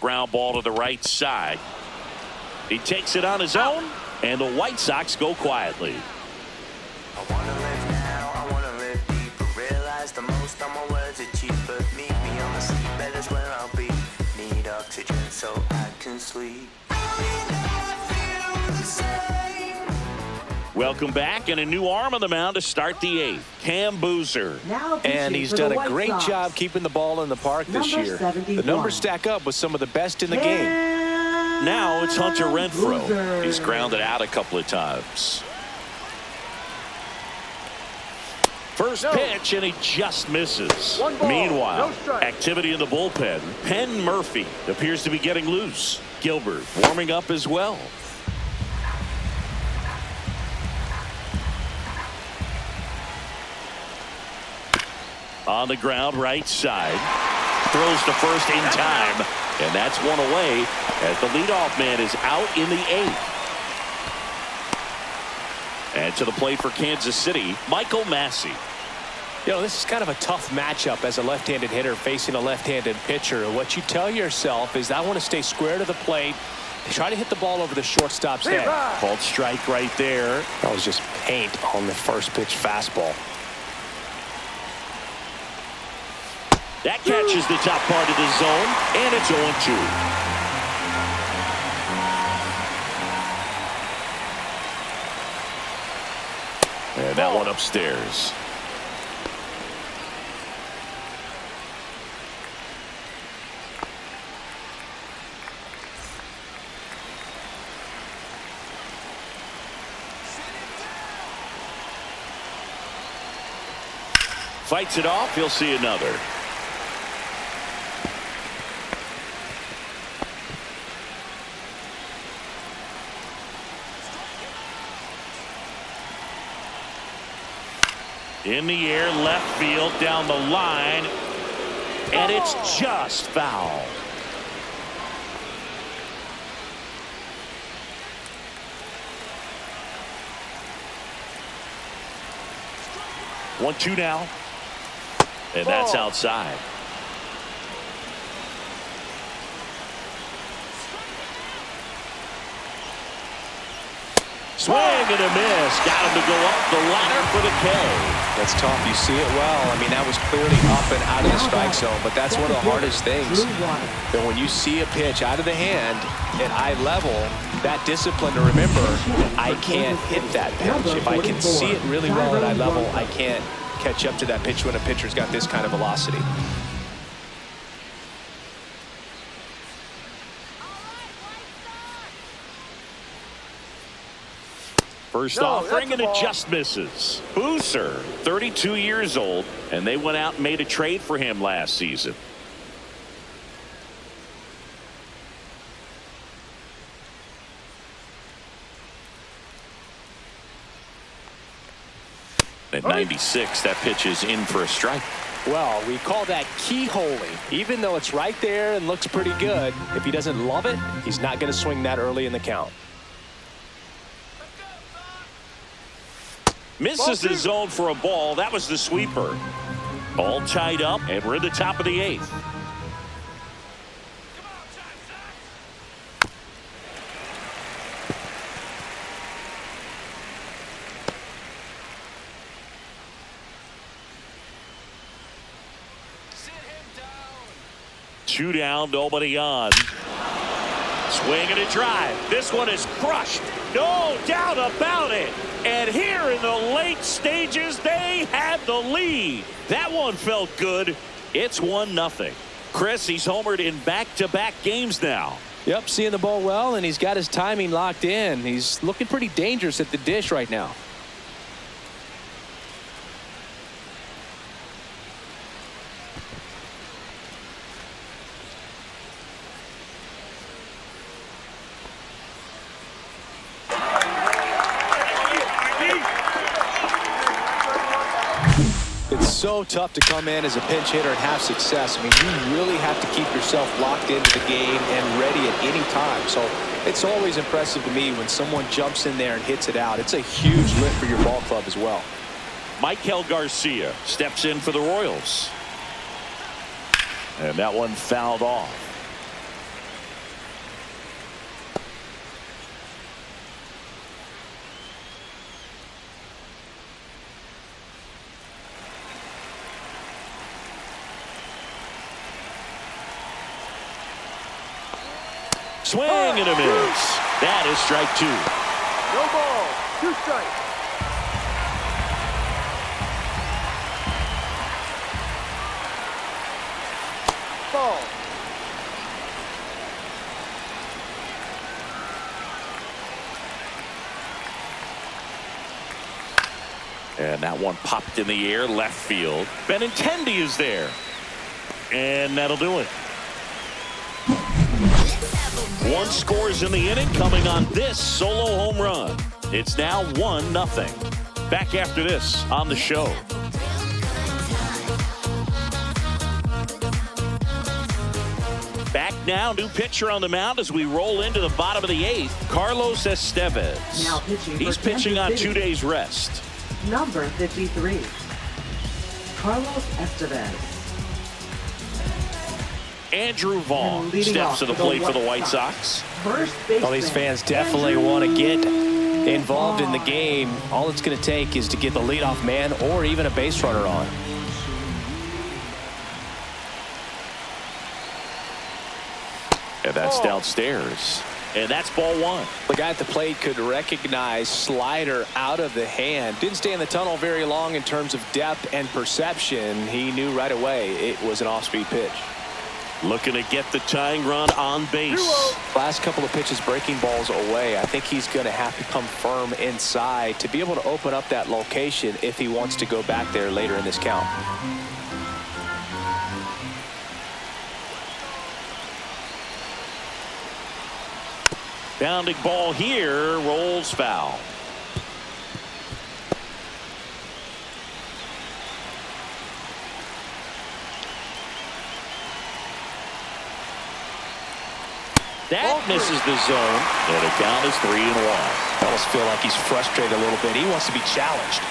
Ground ball to the right side. He takes it on his own, and the White Sox go quietly. I wanna live now, I wanna live deeper. Realize the most of my words are cheaper. Meet me on the seabed is where I'll be. Need oxygen so I can sleep. Welcome back, and a new arm on the mound to start the 8th. Cam Boozer. And he's done a great job keeping the ball in the park this year. The numbers stack up with some of the best in the game. Now it's Hunter Renfroe. He's grounded out a couple of times. First pitch, and he just misses. Meanwhile, activity in the bullpen. Penn Murphy appears to be getting loose. Gilbert warming up as well. On the ground, right side. Throws to first in time, and that's one away as the leadoff man is out in the 8th. And to the plate for Kansas City, Michael Massey. You know, this is kind of a tough matchup as a left-handed hitter facing a left-handed pitcher. What you tell yourself is I want to stay square to the plate, try to hit the ball over the shortstop's head. Called strike right there. That was just paint on the first pitch fastball. That catches the top part of the zone, and it's 0-2. And that one upstairs. Fights it off. He'll see another. In the air, left field, down the line, and it's just foul. One, two now, and that's outside. Swing and a miss. Got him to go up the ladder for the K. That's tough. You see it well. I mean, that was clearly up and out of the strike zone, but that's one of the hardest things. That when you see a pitch out of the hand at eye level, that discipline to remember, I can't hit that pitch. If I can see it really well at eye level, I can't catch up to that pitch when a pitcher's got this kind of velocity. First offering, and it just misses. Booser, 32 years old, and they went out and made a trade for him last season. At 96, that pitch is in for a strike. Well, we call that keyholing. Even though it's right there and looks pretty good, if he doesn't love it, he's not going to swing that early in the count. Misses the zone for a ball. That was the sweeper. All tied up, and we're at the top of the 8th. Two down, nobody on. Swing and a drive. This one is crushed. No doubt about it. And here in the late stages, they had the lead. That one felt good. It's 1-0. Chris, he's homered in back-to-back games now. Yep, seeing the ball well, and he's got his timing locked in. He's looking pretty dangerous at the dish right now. So tough to come in as a pinch hitter and have success. I mean, you really have to keep yourself locked into the game and ready at any time. So it's always impressive to me when someone jumps in there and hits it out. It's a huge lift for your ball club as well. Michael Garcia steps in for the Royals. And that one fouled off. Swing and a miss. That is strike 2. No ball. 2 strikes. Ball. And that one popped in the air left field. Benintendi is there. And that'll do it. One scores in the inning, coming on this solo home run. It's now 1-0. Back after this on the show. Back now, new pitcher on the mound as we roll into the bottom of the 8th. Carlos Estevez. Now pitching. He's pitching on 2 days rest. Number 53, Carlos Estevez. Andrew Vaughn steps to the plate for the White Sox. Well, these fans definitely want to get involved in the game. All it's going to take is to get the leadoff man or even a base runner on. And that's downstairs. And that's ball 1. The guy at the plate could recognize slider out of the hand. Didn't stay in the tunnel very long in terms of depth and perception. He knew right away it was an off-speed pitch. Looking to get the tying run on base. Last couple of pitches breaking balls away. I think he's going to have to come firm inside to be able to open up that location if he wants to go back there later in this count. Bounding ball here, rolls foul. That misses the zone, and the count is 3-1. I almost feel like he's frustrated a little bit. He wants to be challenged.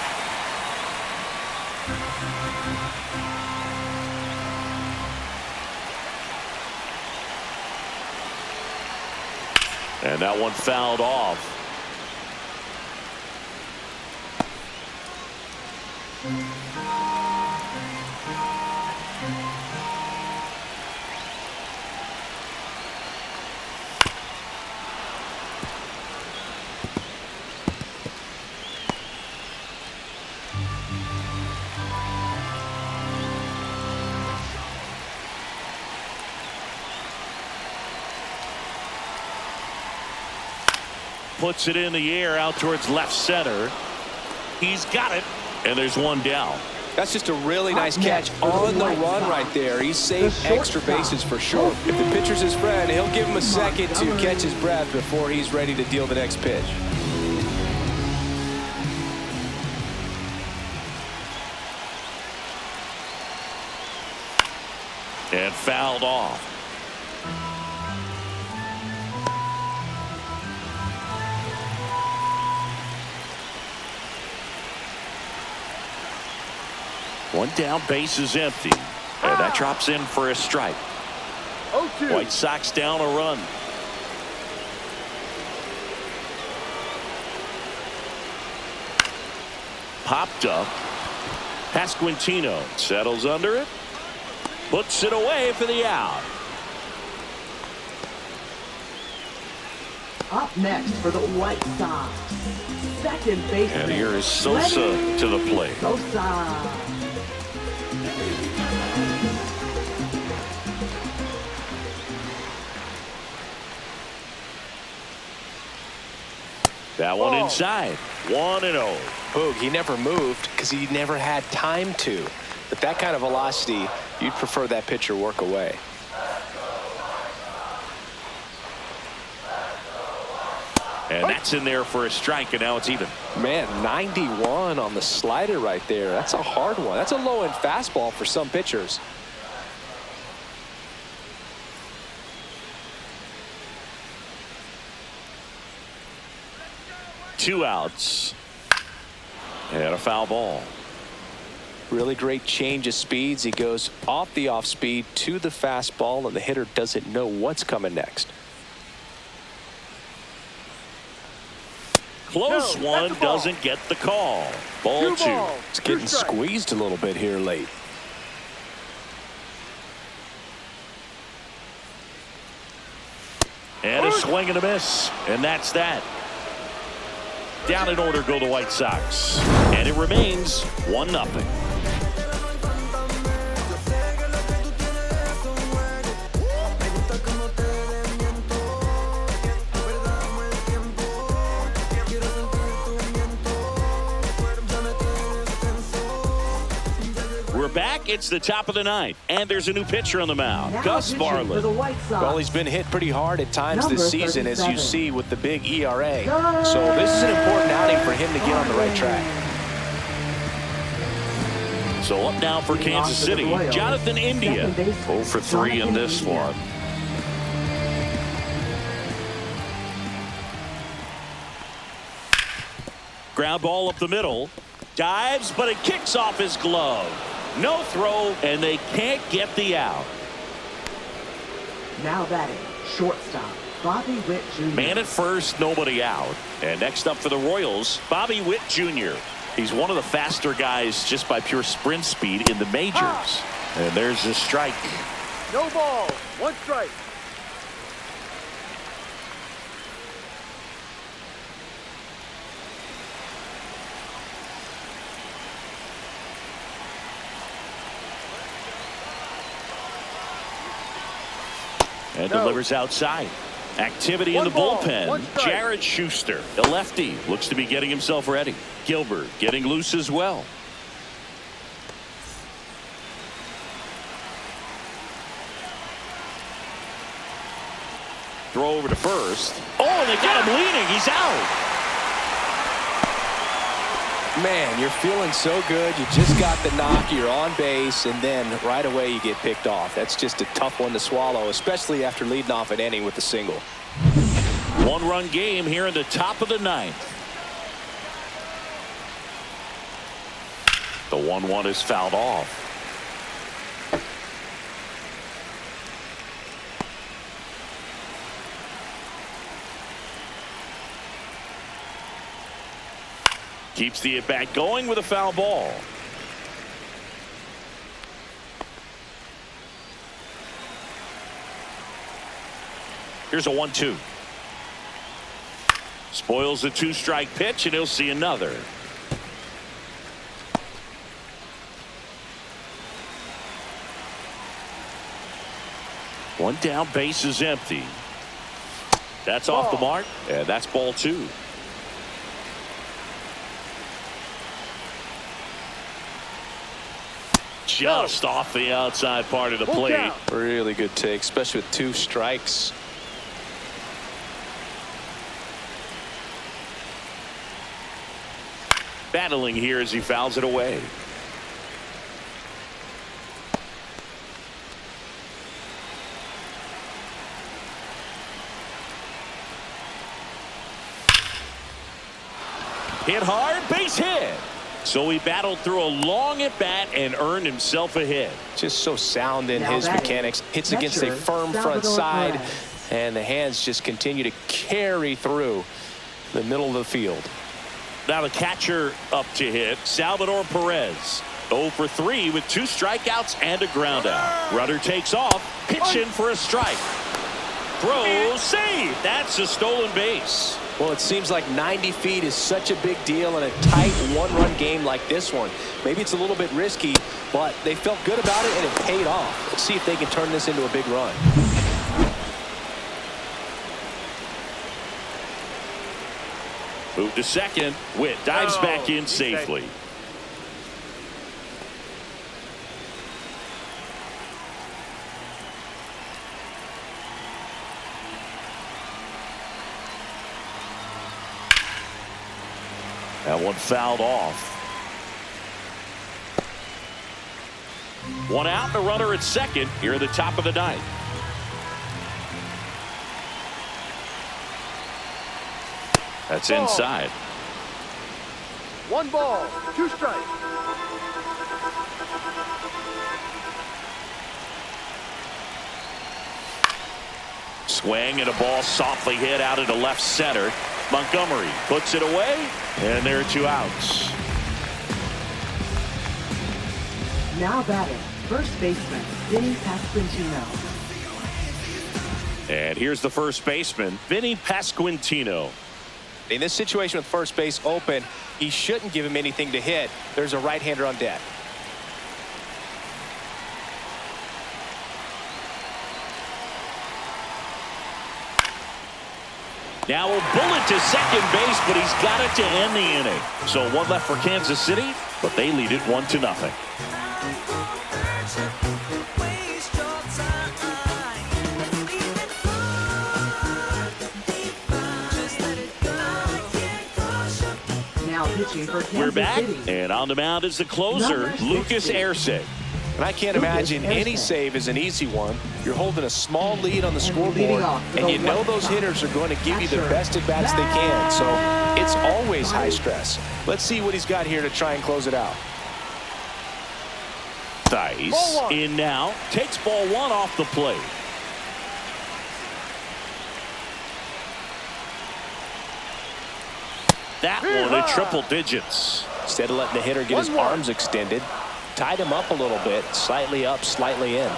And that one fouled off. Puts it in the air out towards left center. He's got it, and there's one down. That's just a really nice catch on the run right there. He saved extra bases for sure. If the pitcher's his friend, he'll give him a second to catch his breath before he's ready to deal the next pitch. And fouled off. One down, base is empty. And that drops in for a strike. 0-2. White Sox down a run. Popped up. Pasquantino settles under it. Puts it away for the out. Up next for the White Sox, second baseman. And here is Sosa to the plate. Sosa. That one inside. 1-0. Boog, he never moved because he never had time to. But that kind of velocity, you'd prefer that pitcher work away. And that's in there for a strike, and now it's even. Man, 91 on the slider right there. That's a hard one. That's a low-end fastball for some pitchers. Two outs. And a foul ball. Really great change of speeds. He goes off the off speed to the fastball, and the hitter doesn't know what's coming next. Close one, doesn't get the call. Ball two. It's getting squeezed a little bit here late. And a swing and a miss. And that's that. Down in order go the White Sox. And it remains 1-0. We're back. It's the top of the ninth. And there's a new pitcher on the mound. Now Gus pitching for the Barlett. White Sox. Well, he's been hit pretty hard at times Number this season, as you 37. see with the big ERA. So this is an important outing for him to get on the right track. So up now for Kansas City, Jonathan India. 0 for 3 in this one. Ground ball up the middle. Dives, but it kicks off his glove. No throw, and they can't get the out. Now batting, shortstop, Bobby Witt Jr. Man at first, nobody out. And next up for the Royals, Bobby Witt Jr. He's one of the faster guys just by pure sprint speed in the majors. And there's a strike. No ball. 1 strike. And delivers outside. Activity in the bullpen. Jared Schuster, the lefty, looks to be getting himself ready. Gilbert getting loose as well. Throw over to first. Oh, and they got him leaning. He's out. Man, you're feeling so good. You just got the knock. You're on base, and then right away you get picked off. That's just a tough one to swallow, especially after leading off an inning with a single. 1-run game here in the top of the ninth. The 1-1 is fouled off. Keeps the at-bat going with a foul ball. Here's a 1-2. Spoils the 2-strike pitch, and he'll see another. One down, base is empty. That's off the mark, and that's ball 2. Just off the outside part of the plate. Really good take, especially with 2 strikes. Battling here as he fouls it away. Hit hard, base hit. So he battled through a long at bat and earned himself a hit. Just so sound in his mechanics. Hits against a firm front side, and the hands just continue to carry through the middle of the field. Now the catcher up to hit, Salvador Perez. 0 for 3 with 2 strikeouts and a ground out. Runner takes off, pitch in for a strike. Throws, save. That's a stolen base. Well, it seems like 90 feet is such a big deal in a tight one-run game like this one. Maybe it's a little bit risky, but they felt good about it, and it paid off. Let's see if they can turn this into a big run. Move to second. Witt dives back in safely. That one fouled off. 1 out, the runner at second here at the top of the 9th. That's inside. 1 ball, 2 strikes. Swing and a ball softly hit out into left center. Montgomery puts it away, and there are 2 outs. Now batting, first baseman, Vinny Pasquantino. And here's the first baseman, Vinny Pasquantino. In this situation with first base open, he shouldn't give him anything to hit. There's a right-hander on deck. Now a bullet to second base, but he's got it to end the inning. So 1 left for Kansas City, but they lead it 1-0. We're back, and on the mound is the closer, Lucas Erceg. And I can't imagine any save is an easy one. You're holding a small lead on the scoreboard, and you know those hitters are going to give you the best at-bats they can. So it's always high stress. Let's see what he's got here to try and close it out. Dice in now, takes ball 1 off the plate. That one at triple digits. Instead of letting the hitter get his arms extended, tied him up a little bit, slightly up, slightly in.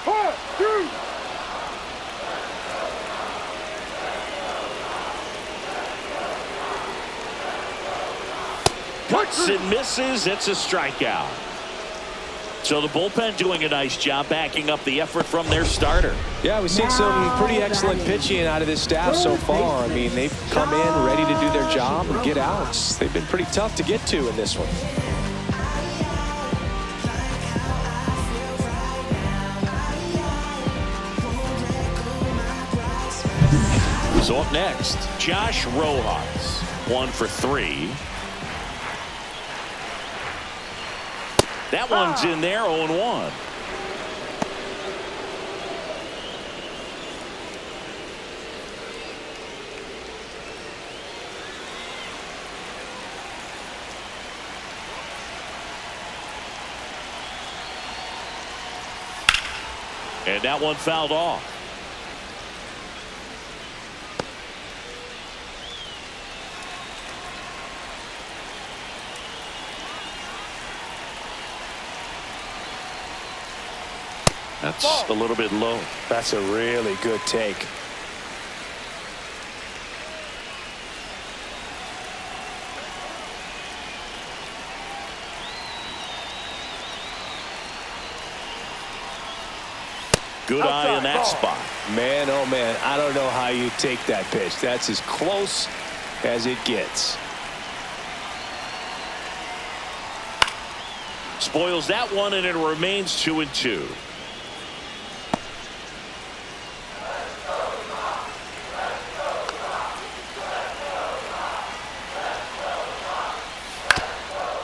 1, 2. Cuts and misses. It's a strikeout. So the bullpen doing a nice job backing up the effort from their starter. Yeah, we've seen some pretty excellent pitching out of this staff so far. I mean, they've come in ready to do their job and get outs. They've been pretty tough to get to in this one. So up next, Josh Rojas, 1 for 3. That one's in there, 0-1. And that one fouled off. That's a little bit low. That's a really good take. Good eye in that spot. Man, oh man, I don't know how you take that pitch. That's as close as it gets. Spoils that one, and it remains 2-2.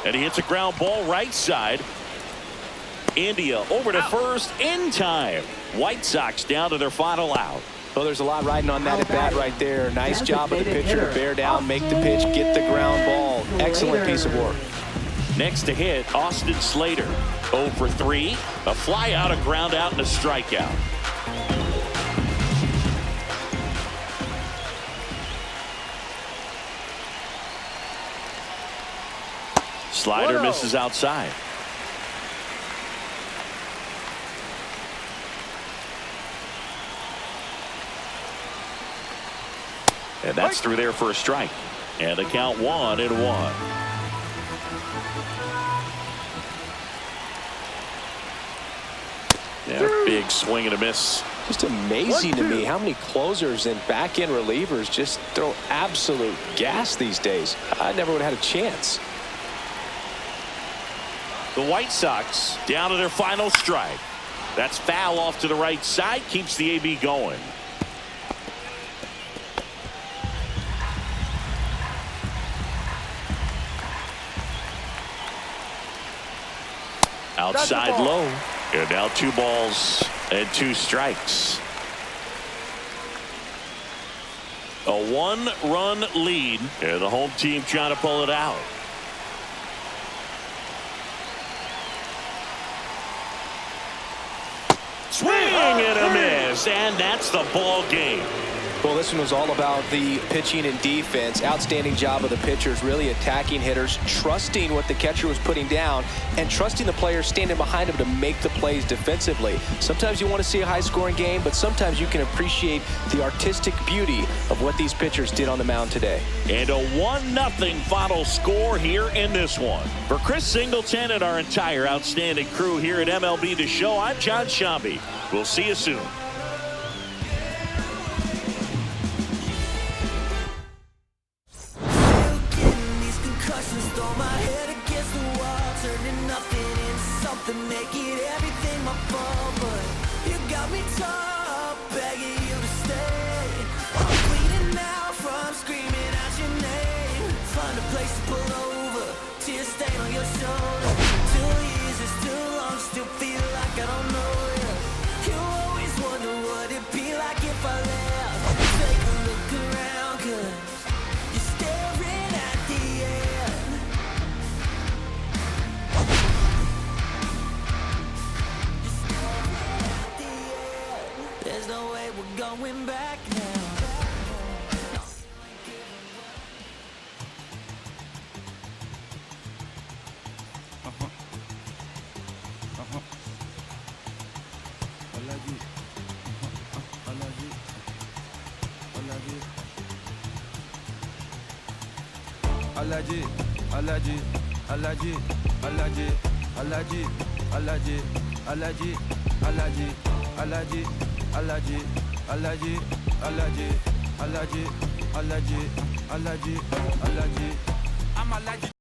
And he hits a ground ball right side. India over to first in time. White Sox down to their final out. Well, there's a lot riding on that at bat right there. Nice job of the pitcher to bear down, make the pitch, get the ground ball. Excellent piece of work. Next to hit, Austin Slater. 0 for 3. A fly out, a ground out, and a strikeout. Slider misses outside. And that's through there for a strike. And the count 1-1. Yeah, big swing and a miss. Just amazing to me how many closers and back-end relievers just throw absolute gas these days. I never would have had a chance. The White Sox down to their final strike. That's foul off to the right side. Keeps the AB going. Outside low. And now 2 balls and 2 strikes. A 1-run lead. And the home team trying to pull it out. Swing and a miss. And that's the ball game. Well, this one was all about the pitching and defense. Outstanding job of the pitchers, really attacking hitters, trusting what the catcher was putting down, and trusting the players standing behind him to make the plays defensively. Sometimes you want to see a high-scoring game, but sometimes you can appreciate the artistic beauty of what these pitchers did on the mound today. And a 1-0 final score here in this one. For Chris Singleton and our entire outstanding crew here at MLB The Show, I'm John Shambi. We'll see you soon. Going back now. Allergy. I'm allergic.